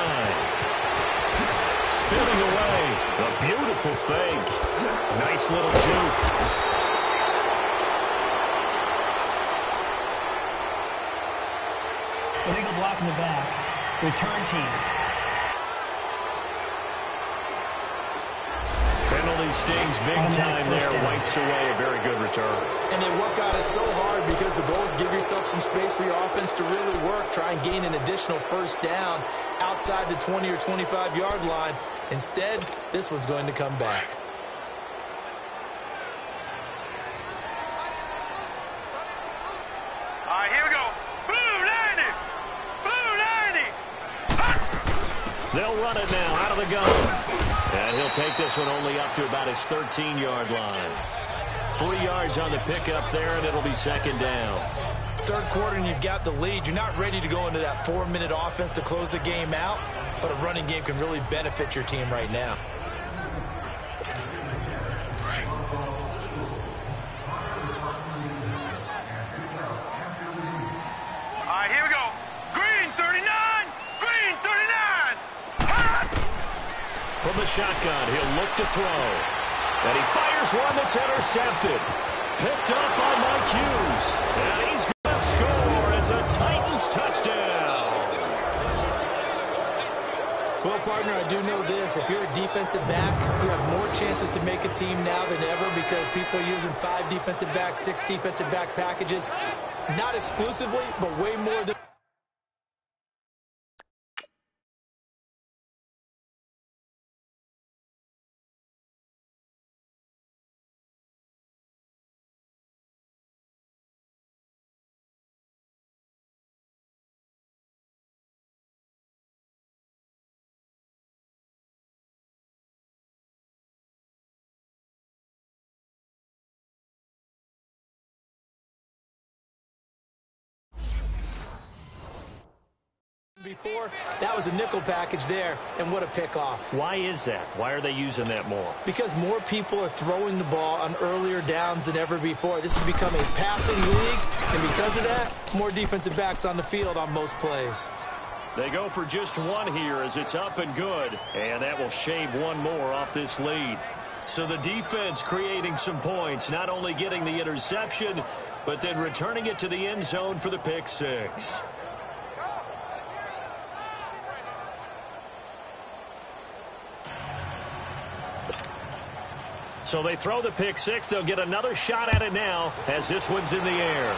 Spinning away. A beautiful fake. Nice little juke. Illegal block in the back. Return team. Penalty stings big time there. Wipes away a very good return. And they work out it so hard because the goal is give yourself some space for your offense to really work. Try and gain an additional first down outside the 20 or 25-yard line. Instead, this one's going to come back. All right, here we go. Blue 90. Blue 90. They'll run it now out of the gun. And he'll take this one only up to about his 13-yard line. 3 yards on the pickup there, and it'll be second down. Third quarter, and you've got the lead. You're not ready to go into that 4-minute offense to close the game out, but a running game can really benefit your team right now. All right, here we go. Green 39. Green 39. Hot. From the shotgun, he'll look to throw. And he fires one that's intercepted. Picked up by Mike Hughes. And he's going to score. It's a Titans touchdown. Well, partner, I do know this. If you're a defensive back, you have more chances to make a team now than ever because people are using 5 defensive backs, 6 defensive back packages. Not exclusively, but way more than... Before, that was a nickel package there, and what a pickoff. Why is that? Why are they using that more? Because more people are throwing the ball on earlier downs than ever before. This has become a passing league, and because of that, more defensive backs on the field on most plays. They go for just one here as it's up and good, and that will shave one more off this lead. So the defense creating some points, not only getting the interception, but then returning it to the end zone for the pick 6. So they throw the pick 6. They'll get another shot at it now as this one's in the air.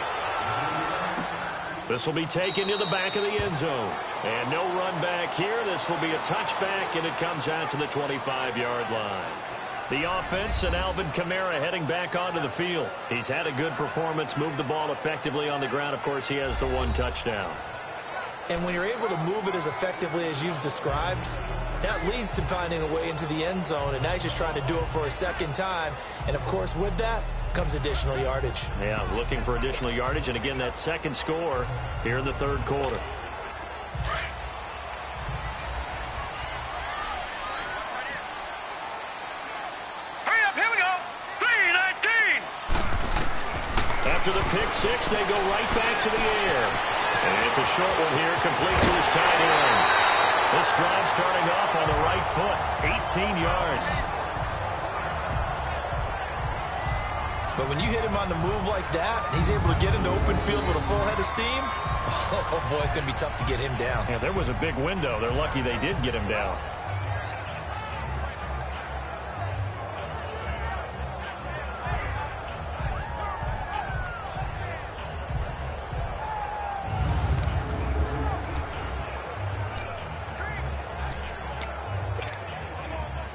This will be taken to the back of the end zone. And no run back here. This will be a touchback, and it comes out to the 25-yard line. The offense and Alvin Kamara heading back onto the field. He's had a good performance, moved the ball effectively on the ground. Of course, he has the 1 touchdown. And when you're able to move it as effectively as you've described, that leads to finding a way into the end zone, and now he's just trying to do it for a second time. And, of course, with that comes additional yardage. Yeah, looking for additional yardage, and again, that second score here in the third quarter. Hurry up, here we go. 319. After the pick 6, they go right back to the air. And it's a short one here, complete to his tight end. This drive starting off on the right foot, 18 yards. But when you hit him on the move like that, and he's able to get into open field with a full head of steam, oh boy, it's going to be tough to get him down. Yeah, there was a big window. They're lucky they did get him down.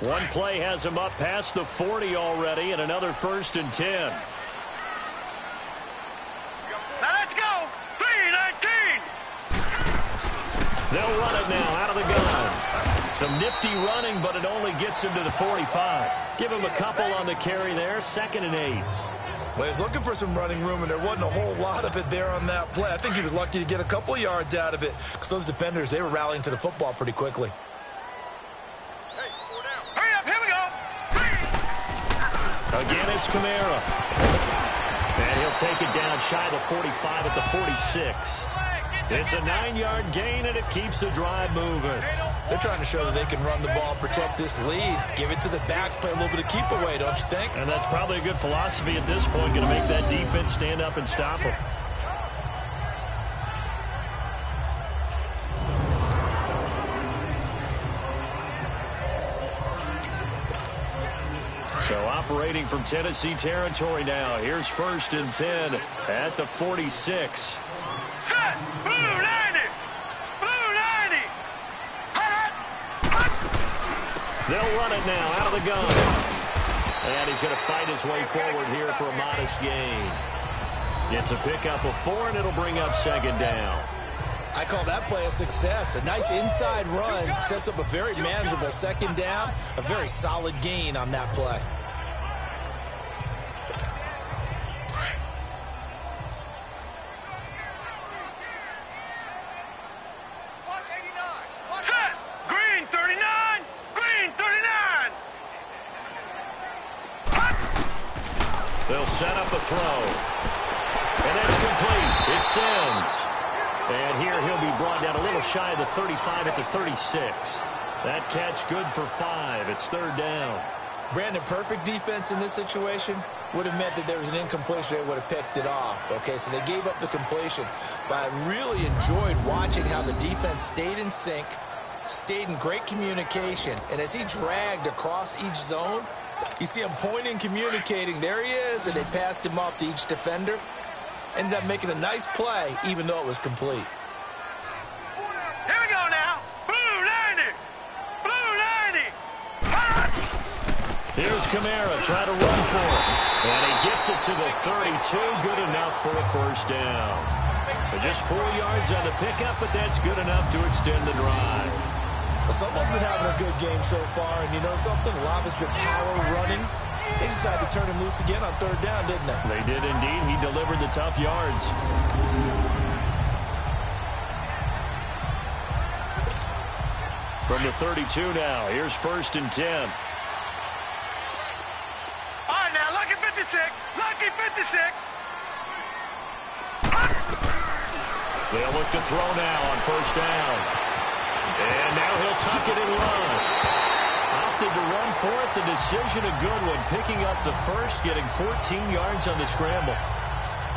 One play has him up past the 40 already, and another 1st and 10. Now let's go. 3-19. They'll run it now out of the gun. Some nifty running, but it only gets him to the 45. Give him a couple on the carry there. 2nd and 8. Well, he was looking for some running room, and there wasn't a whole lot of it there on that play. I think he was lucky to get a couple yards out of it because those defenders, they were rallying to the football pretty quickly. Again, it's Kamara. And he'll take it down shy of the 45 at the 46. It's a 9-yard gain, and it keeps the drive moving. They're trying to show that they can run the ball, protect this lead, give it to the backs, play a little bit of keep away, don't you think? And that's probably a good philosophy at this point, going to make that defense stand up and stop them. So operating from Tennessee territory now. Here's 1st and 10 at the 46. Set. Blue 90. Blue 90. They'll run it now out of the gun. And he's going to fight his way forward here for a modest gain. It's a pickup of 4, and it'll bring up 2nd down. I call that play a success. A nice inside run sets up a very manageable 2nd down. A very solid gain on that play. Set. Green 39. Green 39. They'll set up a throw. And that's complete. It sends. And here he'll be brought down a little shy of the 35 at the 36. That catch good for 5. It's 3rd down. Brandon, perfect defense in this situation would have meant that there was an incompletion. They would have picked it off. Okay, so they gave up the completion. But I really enjoyed watching how the defense stayed in sync, stayed in great communication. And as he dragged across each zone, you see him pointing, communicating. There he is, and they passed him off to each defender. Ended up making a nice play, even though it was complete. Here we go now. Blue 90. Blue 90. Here's Kamara trying to run for it. And he gets it to the 32. Good enough for a 1st down. Just 4 yards on the pickup, but that's good enough to extend the drive. Well, someone's been having a good game so far, and you know something? A lot of it's been power running. They decided to turn him loose again on 3rd down, didn't they? They did indeed. He delivered the tough yards. From the 32 now, here's 1st and 10. All right, now, lucky 56. Lucky 56. They'll look to throw now on 1st down. And now he'll tuck it and run. Opted to run for it. The decision a good one. Picking up the 1st, getting 14 yards on the scramble.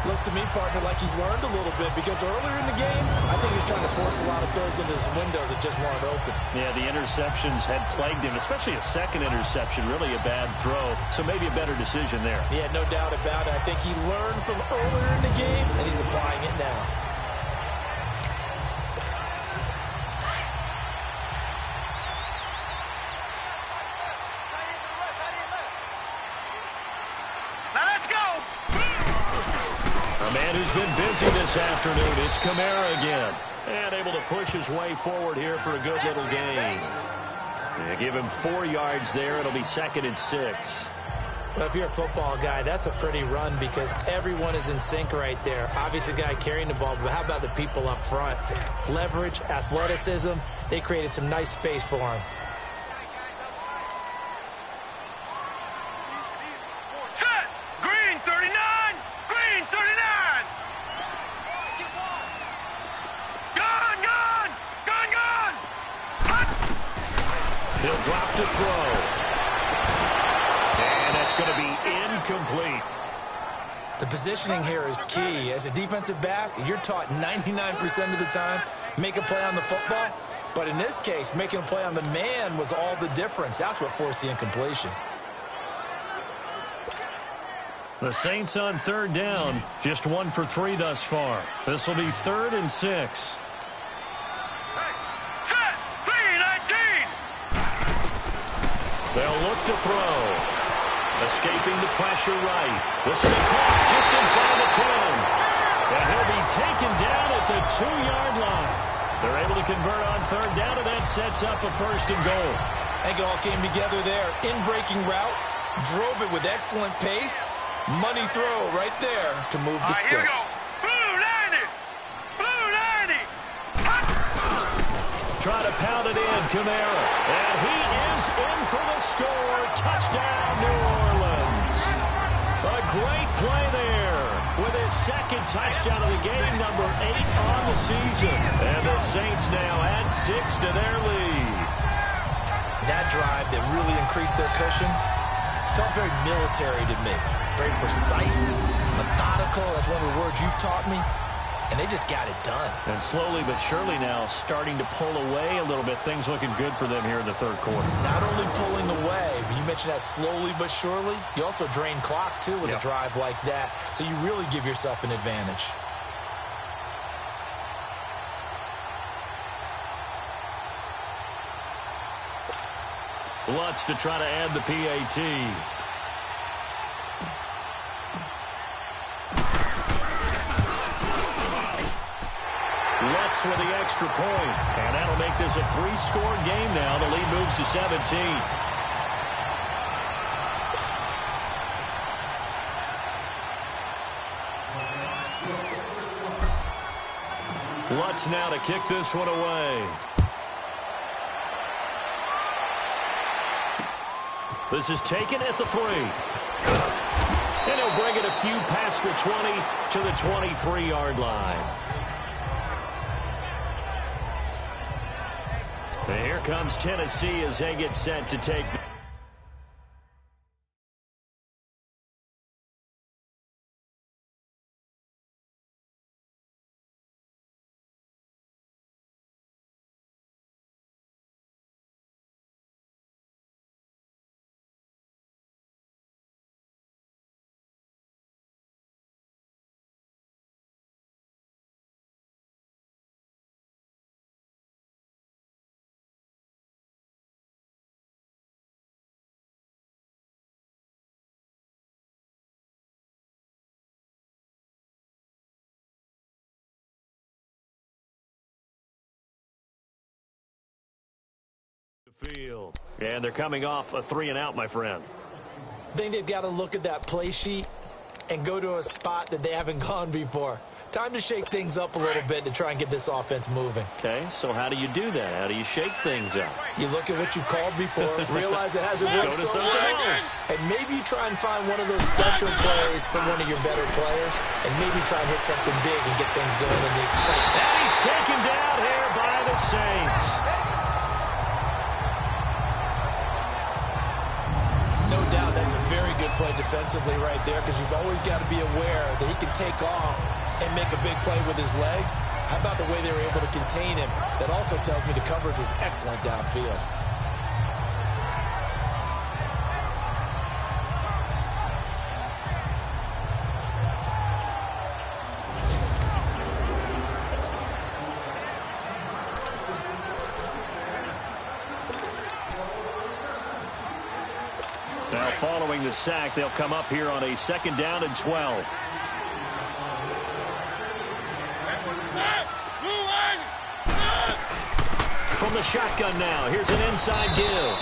Looks to me, partner, like he's learned a little bit because earlier in the game, I think he was trying to force a lot of throws into his windows that just weren't open. Yeah, the interceptions had plagued him, especially a 2nd interception, really a bad throw. So maybe a better decision there. Yeah, no doubt about it. I think he learned from earlier in the game, and he's applying it now. A man who's been busy this afternoon. It's Kamara again. And able to push his way forward here for a good little gain. They give him 4 yards there. It'll be 2nd and 6. Well, if you're a football guy, that's a pretty run because everyone is in sync right there. Obviously, the guy carrying the ball, but how about the people up front? Leverage, athleticism. They created some nice space for him. Set. Green 39. Green 39. Gun, gun. Gun, gun. He'll drop to throw. And that's going to be incomplete. The positioning here is key. As a defensive back, you're taught 99% of the time, make a play on the football. But in this case, making a play on the man was all the difference. That's what forced the incompletion. The Saints on third down, just 1 for 3 thus far. This will be 3rd and 6. Set. 3-19. They'll look to throw. Escaping the pressure right. This will be caught just inside the 10. And he'll be taken down at the 2-yard line. They're able to convert on third down, and that sets up a 1st and goal. I think it all came together there. In-breaking route, drove it with excellent pace. Money throw right there to move the Here we go. sticks. Blue 90. Blue 90. Try to pound it in, Kamara. And he is in for the score. Touchdown, New Orleans. A great play there with his 2nd touchdown of the game, number 8 on the season. And the Saints now add 6 to their lead. That drive that really increased their cushion felt very military to me. Very precise, methodical. That's one of the words you've taught me. And they just got it done. And slowly but surely now starting to pull away a little bit. Things looking good for them here in the 3rd quarter. Not only pulling away, but you mentioned that slowly but surely. You also drain clock, too, with a drive like that. So you really give yourself an advantage. Lutz to try to add the PAT. Lutz with the extra point. And that'll make this a 3-score game now. The lead moves to 17. Lutz now to kick this one away. This is taken at the 3. And he'll bring it a few past the 20 to the 23-yard line. And here comes Tennessee as they get set to take the field. And they're coming off a 3-and-out, my friend. I think they've got to look at that play sheet and go to a spot that they haven't gone before. Time to shake things up a little bit to try and get this offense moving. Okay, so how do you do that? How do you shake things up? You look at what you've called before, realize it hasn't worked so well, and maybe you try and find one of those special plays from one of your better players, and maybe try and hit something big and get things going in the excitement. And he's taken down here by the Saints. No doubt that's a very good play defensively right there, because you've always got to be aware that he can take off and make a big play with his legs. How about the way they were able to contain him? That also tells me the coverage was excellent downfield. Now following the sack, they'll come up here on a 2nd down and 12. From the shotgun now, here's an inside give.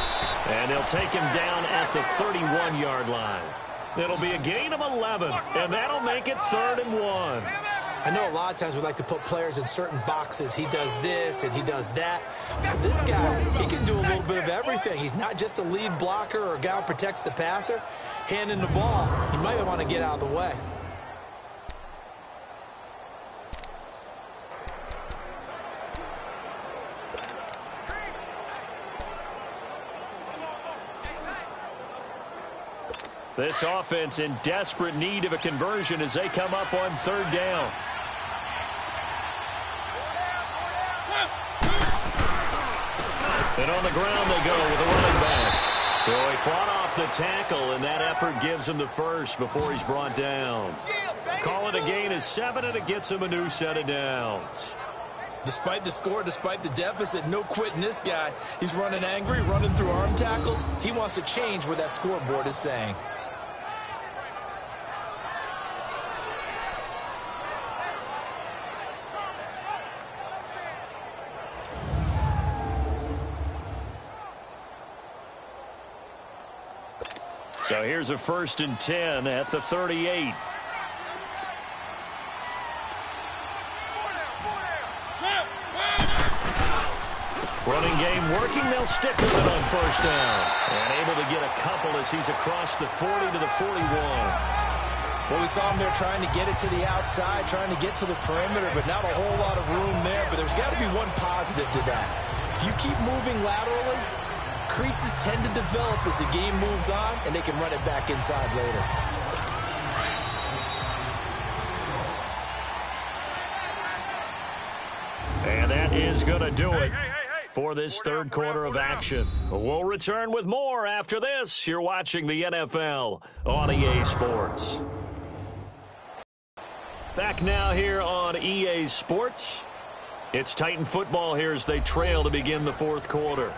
And they'll take him down at the 31-yard line. It'll be a gain of 11, and that'll make it 3rd and 1. I know a lot of times we like to put players in certain boxes. He does this and he does that. This guy, he can do a little bit of everything. He's not just a lead blocker or a guy who protects the passer. Handing the ball, he might want to get out of the way. This offense in desperate need of a conversion as they come up on third down. And on the ground they go with a running back. So he fought off the tackle, and that effort gives him the first before he's brought down. Call it a gain of 7, and it gets him a new set of downs. Despite the score, despite the deficit, no quitting this guy. He's running angry, running through arm tackles. He wants to change what that scoreboard is saying. So here's a 1st and 10 at the 38. Running game working. They'll stick with it on 1st down. And able to get a couple as he's across the 40 to the 41. Well, we saw him there trying to get it to the outside, trying to get to the perimeter, but not a whole lot of room there. But there's got to be one positive to that. If you keep moving laterally, creases tend to develop as the game moves on, and they can run it back inside later. And that is going to do it for this third quarter of action. We'll return with more after this. You're watching the NFL on EA Sports. Back now here on EA Sports. It's Titan football here as they trail to begin the fourth quarter.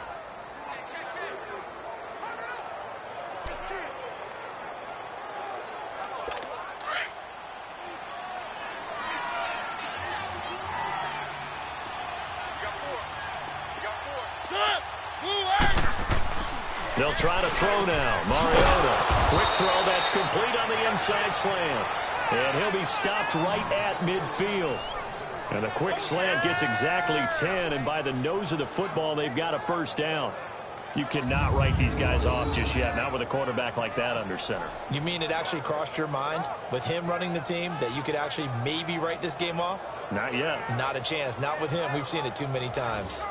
They'll try to throw now. Mariota. Quick throw that's complete on the inside slant. And he'll be stopped right at midfield. And the quick slant gets exactly 10. And by the nose of the football, they've got a 1st down. You cannot write these guys off just yet. Not with a quarterback like that under center. You mean it actually crossed your mind with him running the team that you could actually maybe write this game off? Not yet. Not a chance. Not with him. We've seen it too many times.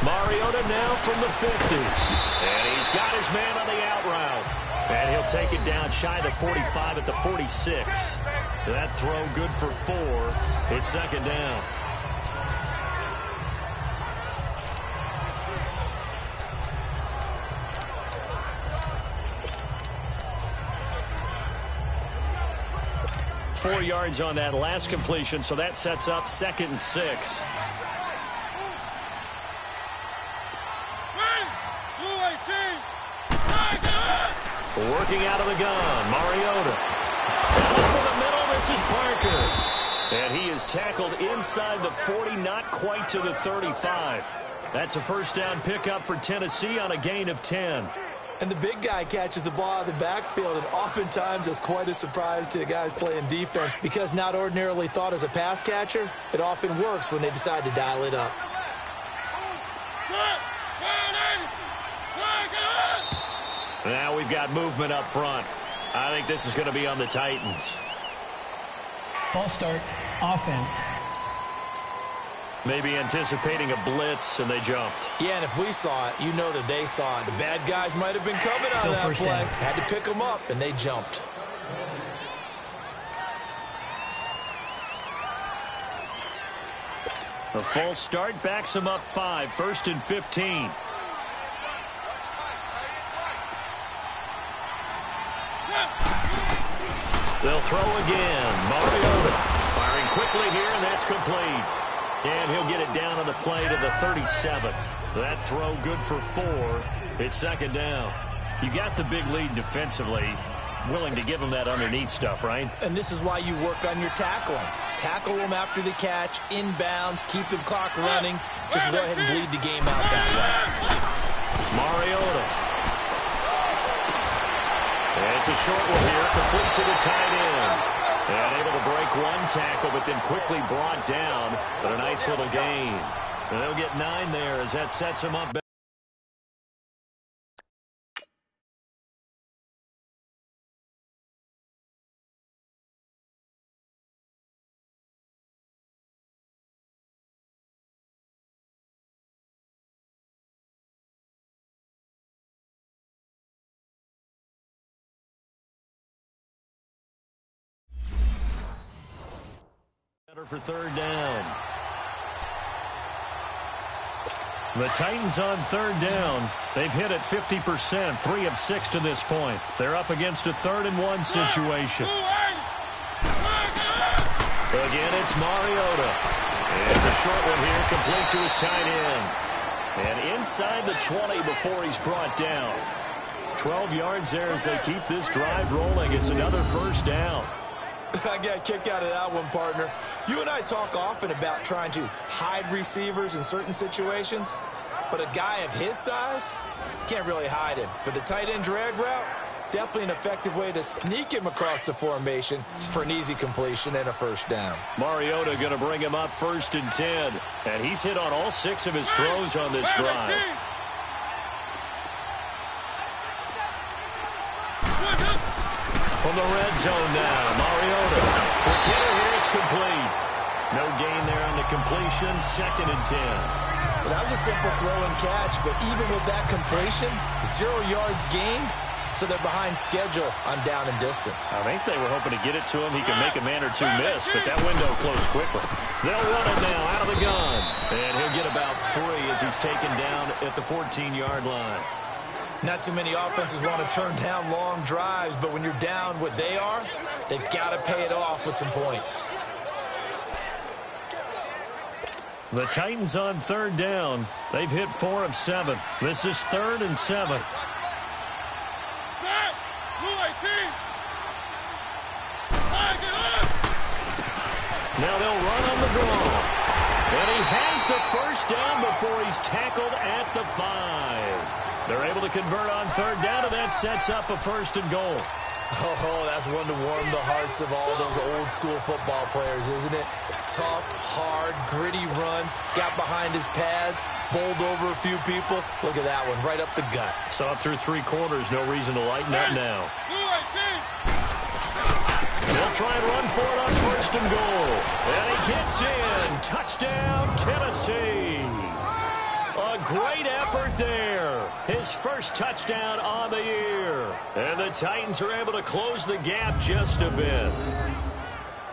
Mariota now from the 50. And he's got his man on the out route. And he'll take it down shy of the 45 at the 46. That throw good for 4. It's 2nd down. Four yards on that last completion, so that sets up 2nd and 6. Working out of the gun, Mariota. And over the middle, this is Parker. And he is tackled inside the 40, not quite to the 35. That's a 1st down pickup for Tennessee on a gain of 10. And the big guy catches the ball out of the backfield, and oftentimes that's quite a surprise to the guys playing defense because not ordinarily thought as a pass catcher, it often works when they decide to dial it up. Now we've got movement up front. I think this is going to be on the Titans. False start, offense. Maybe anticipating a blitz, and they jumped. Yeah, and if we saw it, you know that they saw it. The bad guys might have been coming on that play. Down. Had to pick them up, and they jumped. A false start backs them up 5, 1st and 15. They'll throw again. Mariota firing quickly here, and that's complete. And he'll get it down on the play to the 37. That throw good for 4. It's 2nd down. You got the big lead defensively. Willing to give them that underneath stuff, right? And this is why you work on your tackling. Tackle them after the catch, inbounds, keep the clock running. Just go ahead and bleed the game out that way. Mariota. And it's a short one here, complete to the tight end. And able to break one tackle, but then quickly brought down. But a nice little gain. And they'll get 9 there as that sets them up. For third down. The Titans on third down. They've hit it 50%, 3 of 6 to this point. They're up against a 3rd-and-1 situation. Again, it's Mariota. It's a short one here, complete to his tight end. And inside the 20 before he's brought down. 12 yards there as they keep this drive rolling. It's another first down. I got a kick out of that one, partner. You and I talk often about trying to hide receivers in certain situations, but a guy of his size can't really hide him. But the tight end drag route, definitely an effective way to sneak him across the formation for an easy completion and a first down. Mariota going to bring him up 1st and 10, and he's hit on all 6 of his throws on this drive. From the red zone now, Mariota. The kicker here, it's complete. No gain there on the completion, 2nd and 10. Well, that was a simple throw and catch, but even with that completion, 0 yards gained, so they're behind schedule on down and distance. I think they were hoping to get it to him. He could make a man or two miss, but that window closed quickly. They'll run it now out of the gun, and he'll get about 3 as he's taken down at the 14-yard line. Not too many offenses want to turn down long drives, but when you're down what they are, they've got to pay it off with some points. The Titans on 3rd down. They've hit 4 of 7. This is 3rd and 7. Now they'll run on the draw. And he has the first down before he's tackled at the 5. They're able to convert on 3rd down, and that sets up a 1st and goal. Oh, that's one to warm the hearts of all those old-school football players, isn't it? Tough, hard, gritty run, got behind his pads, bowled over a few people. Look at that one, right up the gut. Saw it through 3 quarters, no reason to lighten up now. They'll try and run for it on 1st and goal. And he gets in. Touchdown, Tennessee. A great effort there. His first touchdown on the year. And the Titans are able to close the gap just a bit.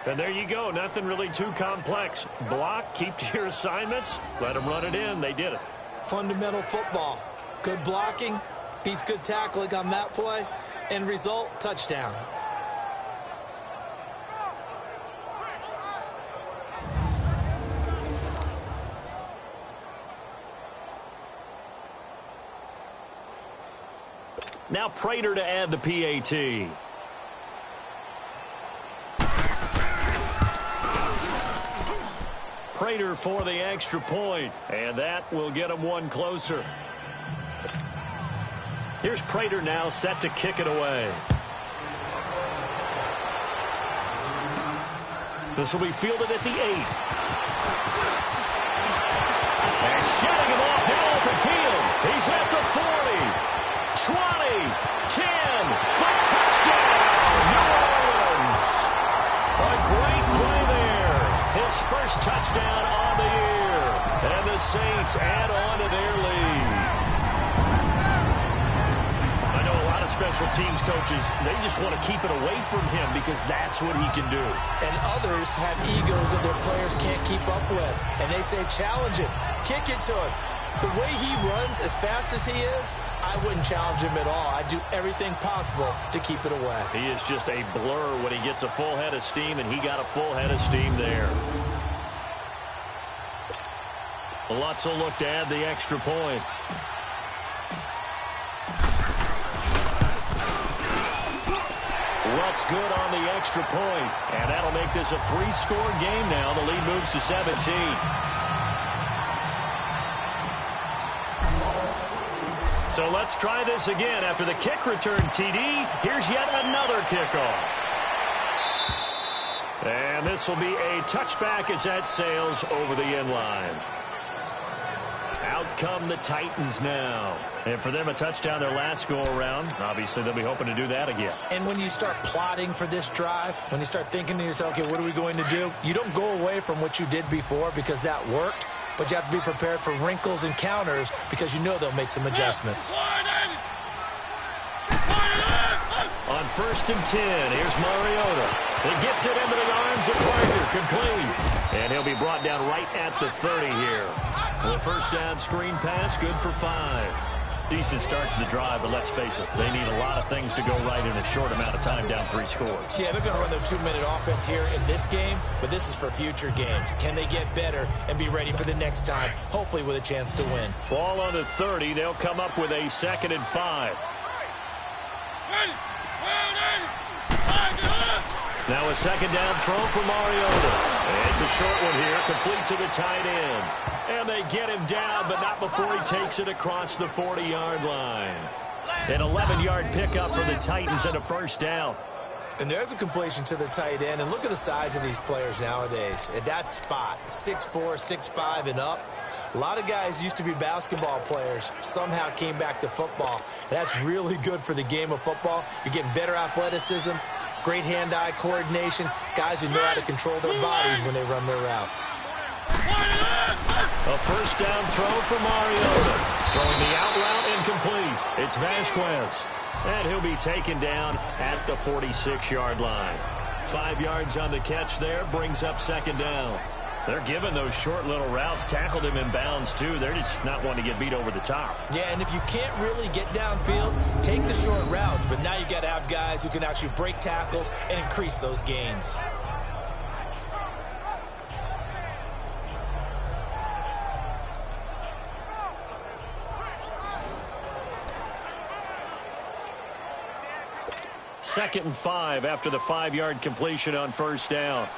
And there you go. Nothing really too complex. Block, keep to your assignments, let them run it in. They did it. Fundamental football. Good blocking, beats good tackling on that play. End result, touchdown. Now Prater to add the PAT. Prater for the extra point, and that will get him 1 closer. Here's Prater now set to kick it away. This will be fielded at the 8. And shutting him off now open field. He's at the 40. 20, 10, for touchdown, New Orleans. A great play there. His first touchdown on the year. And the Saints add on to their lead. I know a lot of special teams coaches, they just want to keep it away from him because that's what he can do. And others have egos that their players can't keep up with. And they say, challenge him, kick it to him. The way he runs as fast as he is, I wouldn't challenge him at all. I'd do everything possible to keep it away. He is just a blur when he gets a full head of steam, and he got a full head of steam there. Lutz will look to add the extra point. Lutz good on the extra point, and that'll make this a 3-score game now. The lead moves to 17. So let's try this again. After the kick return, TD, here's yet another kickoff. And this will be a touchback as that sails over the end line. Out come the Titans now. And for them, a touchdown their last go-around. Obviously, they'll be hoping to do that again. And when you start plotting for this drive, when you start thinking to yourself, okay, what are we going to do? You don't go away from what you did before because that worked, but you have to be prepared for wrinkles and counters because you know they'll make some adjustments. On 1st and 10, here's Mariota. He gets it into the arms of Parker, complete. And he'll be brought down right at the 30 here. The first down screen pass, good for 5. Decent start to the drive, but let's face it, they need a lot of things to go right in a short amount of time, down 3 scores. Yeah, they're going to run their 2-minute offense here in this game, but this is for future games. Can they get better and be ready for the next time, hopefully with a chance to win? Ball on the 30, they'll come up with a 2nd and 5. Now a 2nd down throw for Mariota. It's a short one here, complete to the tight end. And they get him down, but not before he takes it across the 40-yard line. An 11-yard pickup for the Titans and a first down. And there's a completion to the tight end. And look at the size of these players nowadays. At that spot, 6'4", 6'5", and up. A lot of guys used to be basketball players, somehow came back to football. And that's really good for the game of football. You're getting better athleticism, great hand-eye coordination, guys who know how to control their bodies when they run their routes. A first down throw for Mariota. Throwing the out route incomplete. It's Vasquez. And he'll be taken down at the 46-yard line. 5 yards on the catch there, brings up 2nd down. They're giving those short little routes, tackled him in bounds too. They're just not wanting to get beat over the top. Yeah, and if you can't really get downfield, take the short routes. But now you've got to have guys who can actually break tackles and increase those gains. Second and 5 after the 5-yard completion on first down.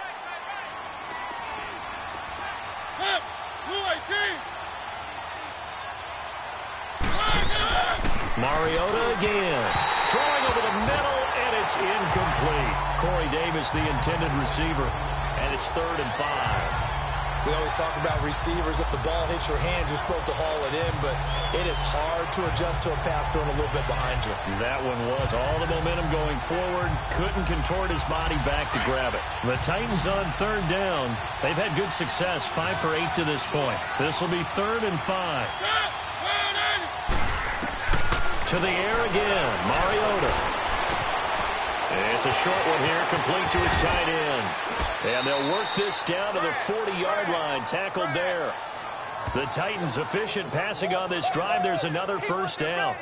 Mariota again. Throwing over the middle, and it's incomplete. Corey Davis, the intended receiver, and it's 3rd and 5. We always talk about receivers. If the ball hits your hand, you're supposed to haul it in, but it is hard to adjust to a pass thrown a little bit behind you. That one was all the momentum going forward. Couldn't contort his body back to grab it. The Titans on 3rd down. They've had good success, 5 for 8 to this point. This will be 3rd and 5. To the air again, Mariota. It's a short one here, complete to his tight end. And they'll work this down to the 40-yard line, tackled there. The Titans efficient passing on this drive. There's another first down.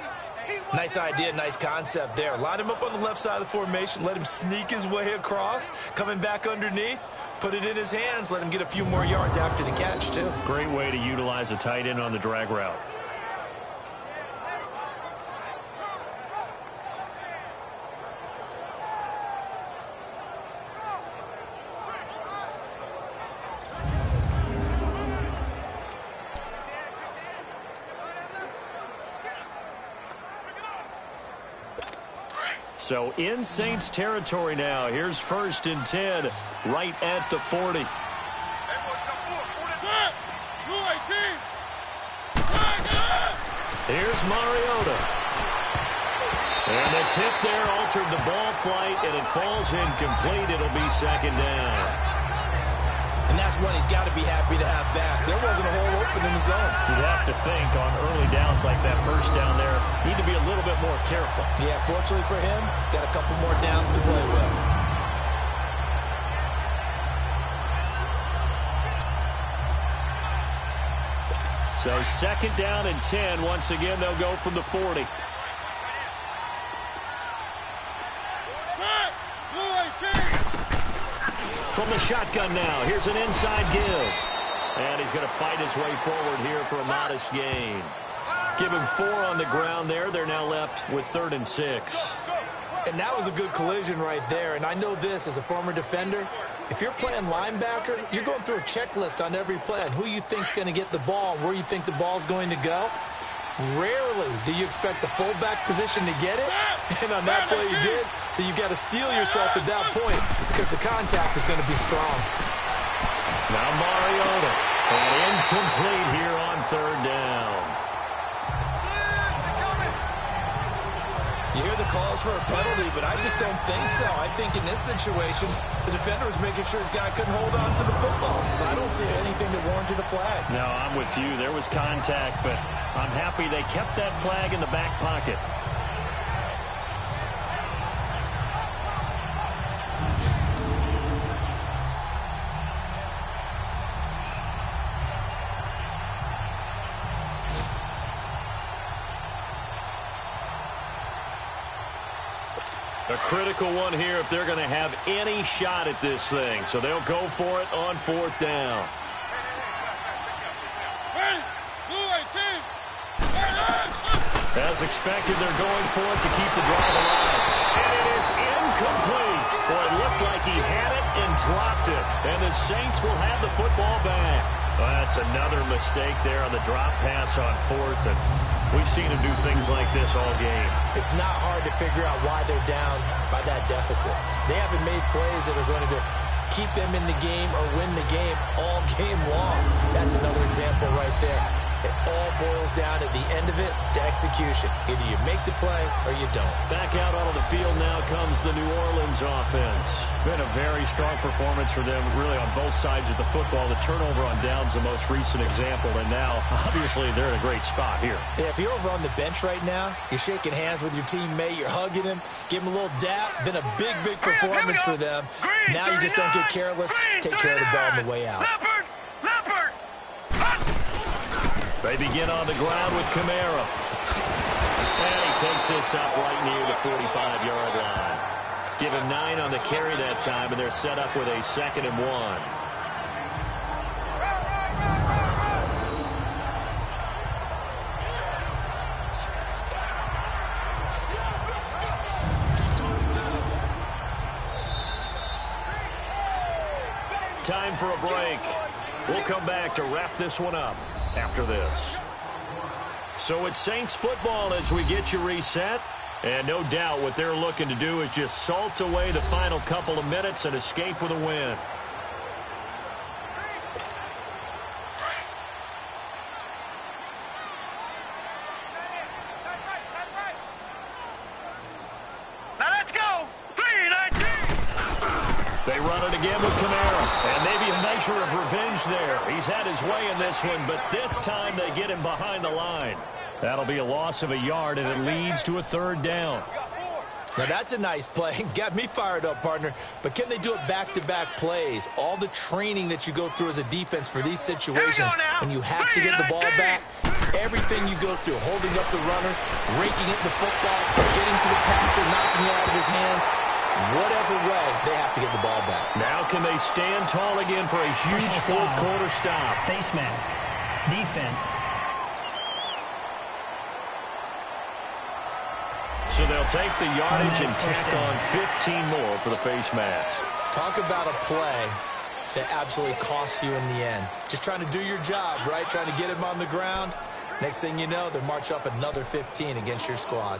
Nice idea, nice concept there. Line him up on the left side of the formation, let him sneak his way across, coming back underneath, put it in his hands, let him get a few more yards after the catch, too. Great way to utilize a tight end on the drag route. So in Saints territory now. Here's 1st and 10, right at the 40. Here's Mariota. And the tip there altered the ball flight, and it falls incomplete. It'll be 2nd down. And that's one he's got to be happy to have back. There wasn't a hole open in the zone. You'd have to think on early downs like that first down there, need to be a little bit more careful. Yeah, fortunately for him, got a couple more downs to play with. So 2nd down and 10. Once again, they'll go from the 40. From the shotgun now, here's an inside give. And he's going to fight his way forward here for a modest gain. Give him 4 on the ground there. They're now left with 3rd and 6. And that was a good collision right there. And I know this as a former defender. If you're playing linebacker, you're going through a checklist on every play on who you think's going to get the ball, where you think the ball's going to go. Rarely do you expect the fullback position to get it, and on that play you did. So you've got to steel yourself at that point because the contact is going to be strong. Now Mariota, and incomplete here on 3rd down. for a penalty, but I just don't think so. I think in this situation, the defender was making sure his guy couldn't hold on to the football. So I don't see anything that warranted a flag. No, I'm with you. There was contact, but I'm happy they kept that flag in the back pocket. A critical one here if they're going to have any shot at this thing. So they'll go for it on 4th down. As expected, they're going for it to keep the drive alive. And it is incomplete. Boy, it looked like he had it and dropped it. And the Saints will have the football back. Well, that's another mistake there on the drop pass on 4th. And we've seen him do things like this all game. It's not hard to figure out why they're down by that deficit. They haven't made plays that are going to keep them in the game or win the game all game long. That's another example right there. It all boils down at the end of it to execution. Either you make the play or you don't. Back out onto the field now comes the New Orleans offense. Been a very strong performance for them, really on both sides of the football. The turnover on downs the most recent example, and now, obviously, they're in a great spot here. Yeah, if you're over on the bench right now, you're shaking hands with your teammate, you're hugging him, give him a little dap. Been a big, big performance for them. Now you just don't get careless. Take care of the ball on the way out. They begin on the ground with Kamara. And he takes this up right near the 45-yard line. Give him 9 on the carry that time, and they're set up with a 2nd and 1. Time for a break. We'll come back to wrap this one up after this. So it's Saints football as we get you reset. And no doubt what they're looking to do is just salt away the final couple of minutes and escape with a win. Now let's go. 3-19. They run it again with Kamara. And maybe a measure of revenge there. He's had his way in this one, but this time they get him behind the line. That'll be a loss of a yard, and it leads to a 3rd down. Now, that's a nice play. Got me fired up, partner. But can they do it back-to-back plays? All the training that you go through as a defense for these situations, when you have to get the ball back, everything you go through, holding up the runner, raking it in the football, getting to the passer, knocking it out of his hands, whatever way, they have to get the ball back. Now can they stand tall again for a huge 4th quarter stop? Face mask. Defense. So they'll take the yardage and tack on 15 more for the face mask. Talk about a play that absolutely costs you in the end. Just trying to do your job, right? Trying to get him on the ground. Next thing you know, they march off another 15 against your squad.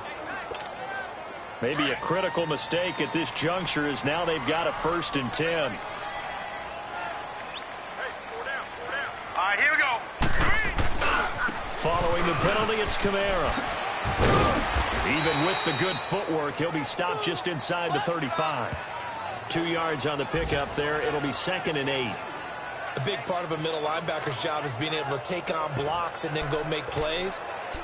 Maybe a critical mistake at this juncture is now they've got a 1st and 10. All right, here we go. Following the penalty, it's Kamara. Even with the good footwork, he'll be stopped just inside the 35. 2 yards on the pickup there. It'll be 2nd and 8. A big part of a middle linebacker's job is being able to take on blocks and then go make plays.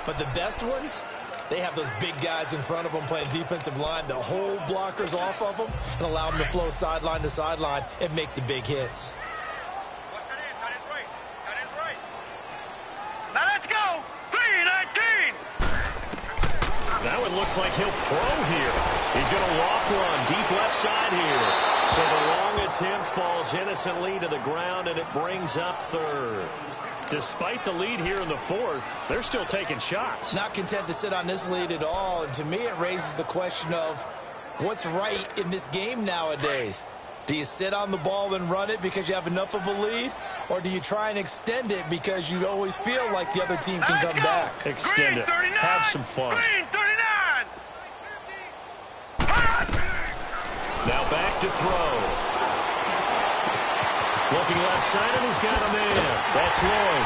But the best ones, they have those big guys in front of them playing defensive line that hold blockers off of them and allow them to flow sideline to sideline and make the big hits. Now let's go. 3-19. Now it looks like he'll throw here. He's going to loft one deep left side here. So the long attempt falls innocently to the ground, and it brings up 3rd. Despite the lead here in the 4th, they're still taking shots. Not content to sit on this lead at all. And to me, it raises the question of what's right in this game nowadays. Do you sit on the ball and run it because you have enough of a lead? Or do you try and extend it because you always feel like the other team can come back? Extend it. Have some fun. Now back to throw. Looking left side, and he's got him in. That's Lloyd.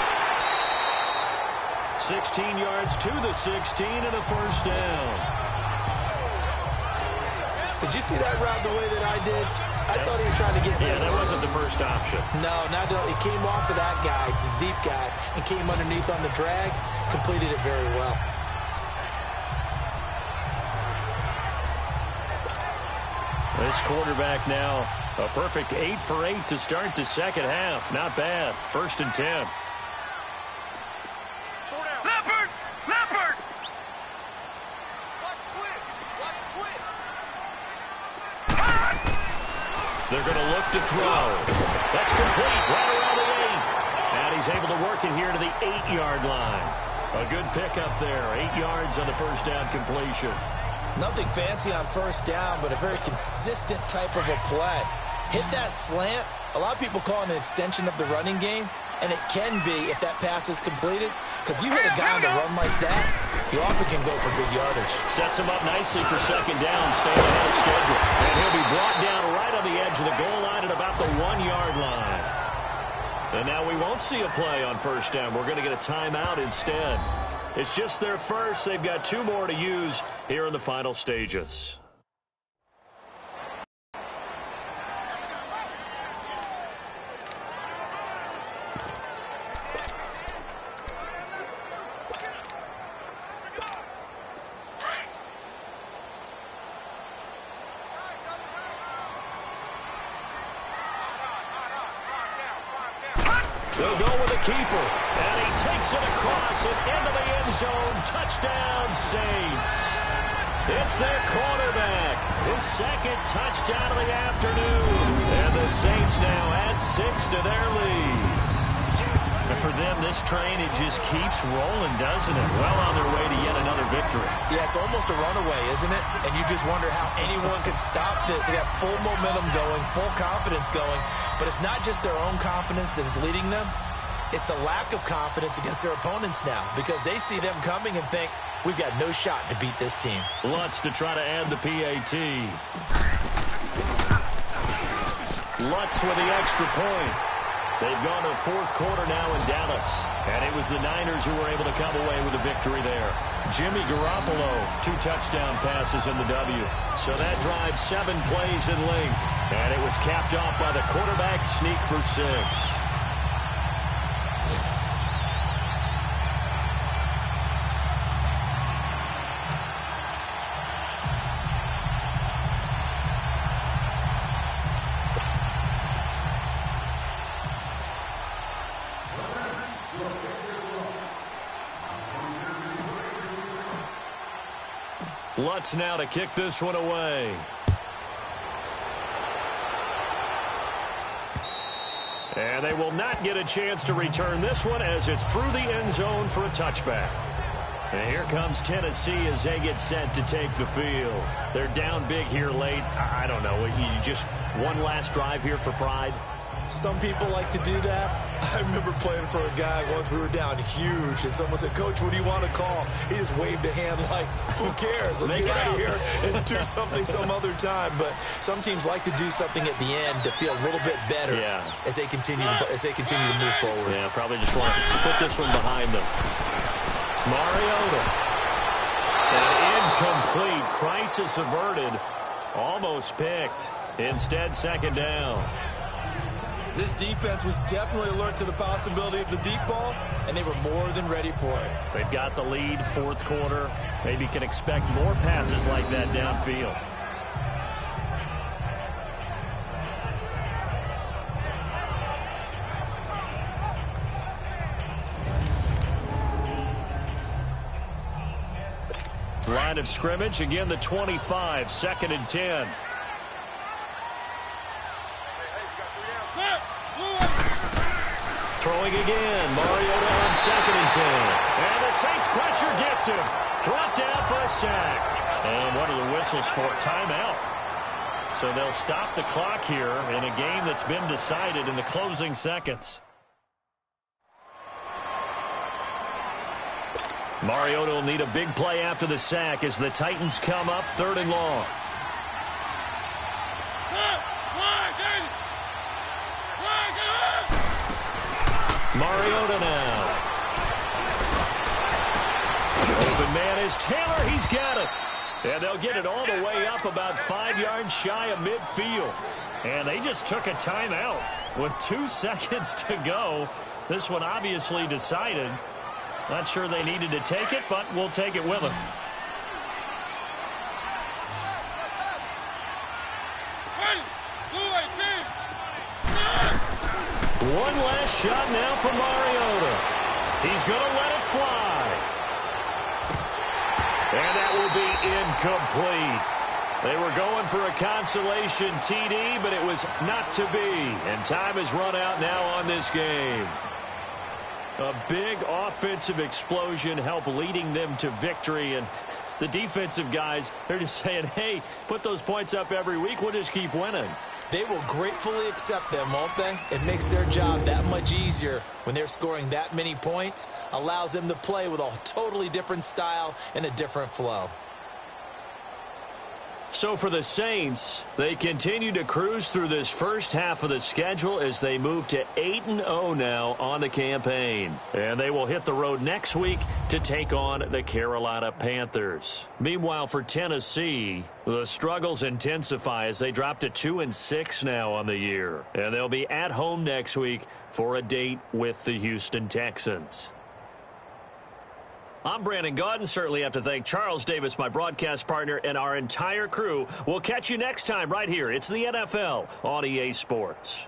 16 yards to the 16 and a 1st down. Did you see that route the way that I did? I thought he was trying to get through. Yeah, that wasn't the first option. No, it came off of that guy, the deep guy, and came underneath on the drag, completed it very well. This quarterback now, a perfect 8 for 8 to start the second half. Not bad. 1st and 10. Leopard! Leopard! They're going to look to throw. That's complete right around the 8. And he's able to work it here to the 8-yard line. A good pickup there. 8 yards on the first down completion. Nothing fancy on first down, but a very consistent type of a play. Hit that slant. A lot of people call it an extension of the running game, and it can be if that pass is completed, because you hit a guy on the run like that, he often can go for big yardage. Sets him up nicely for second down, staying ahead of schedule. And he'll be brought down right on the edge of the goal line at about the 1-yard line. And now we won't see a play on first down. We're going to get a timeout instead. It's just their first. They've got 2 more to use here in the final stages. They'll go with the keeper, and he takes it across and into the end zone. Touchdown, Saints. It's their quarterback. His second touchdown of the afternoon. And the Saints now add 6 to their lead. And for them, this train, it just keeps rolling, doesn't it? Well on their way to yet another victory. Yeah, it's almost a runaway, isn't it? And you just wonder how anyone could stop this. They got full momentum going, full confidence going. But it's not just their own confidence that is leading them. It's the lack of confidence against their opponents now, because they see them coming and think, we've got no shot to beat this team. Lutz to try to add the PAT. Lutz with the extra point. They've gone to the 4th quarter now in Dallas. And it was the Niners who were able to come away with a victory there. Jimmy Garoppolo, 2 touchdown passes in the W. So that drives 7 plays in length. And it was capped off by the quarterback sneak for 6. Lutz now to kick this one away. And they will not get a chance to return this one as it's through the end zone for a touchback. And here comes Tennessee as they get set to take the field. They're down big here late. I don't know. You just one last drive here for pride. Some people like to do that. I remember playing for a guy once. We were down huge, and someone said, Coach, what do you want to call? He just waved a hand like, who cares? Let's get out of here and do something some other time. But some teams like to do something at the end to feel a little bit better as they continue to move forward. Yeah, probably just want to put this one behind them. Mariota. And incomplete. Crisis averted. Almost picked. Instead, second down. This defense was definitely alert to the possibility of the deep ball, and they were more than ready for it. They've got the lead, 4th quarter. Maybe can expect more passes like that downfield. Line of scrimmage, again the 25, 2nd and 10. Throwing again, Mariota on 2nd and 10. And the Saints pressure gets him. Brought down for a sack. And what are the whistles for? Timeout. So they'll stop the clock here in a game that's been decided in the closing seconds. Mariota will need a big play after the sack as the Titans come up 3rd and long. Mariota now. Open man is Taylor. He's got it. And they'll get it all the way up about 5 yards shy of midfield. And they just took a timeout with 2 seconds to go. This one obviously decided. Not sure they needed to take it, but we'll take it with them. One last shot now from Mariota. He's going to let it fly. And that will be incomplete. They were going for a consolation TD, but it was not to be. And time has run out now on this game. A big offensive explosion helped leading them to victory. And the defensive guys, they're just saying, hey, put those points up every week. We'll just keep winning. They will gratefully accept them, won't they? It makes their job that much easier when they're scoring that many points. Allows them to play with a totally different style and a different flow. So for the Saints, they continue to cruise through this first half of the schedule as they move to 8-0 now on the campaign. And they will hit the road next week to take on the Carolina Panthers. Meanwhile, for Tennessee, the struggles intensify as they drop to 2-6 now on the year. And they'll be at home next week for a date with the Houston Texans. I'm Brandon Gaudin. Certainly have to thank Charles Davis, my broadcast partner, and our entire crew. We'll catch you next time right here. It's the NFL on EA Sports.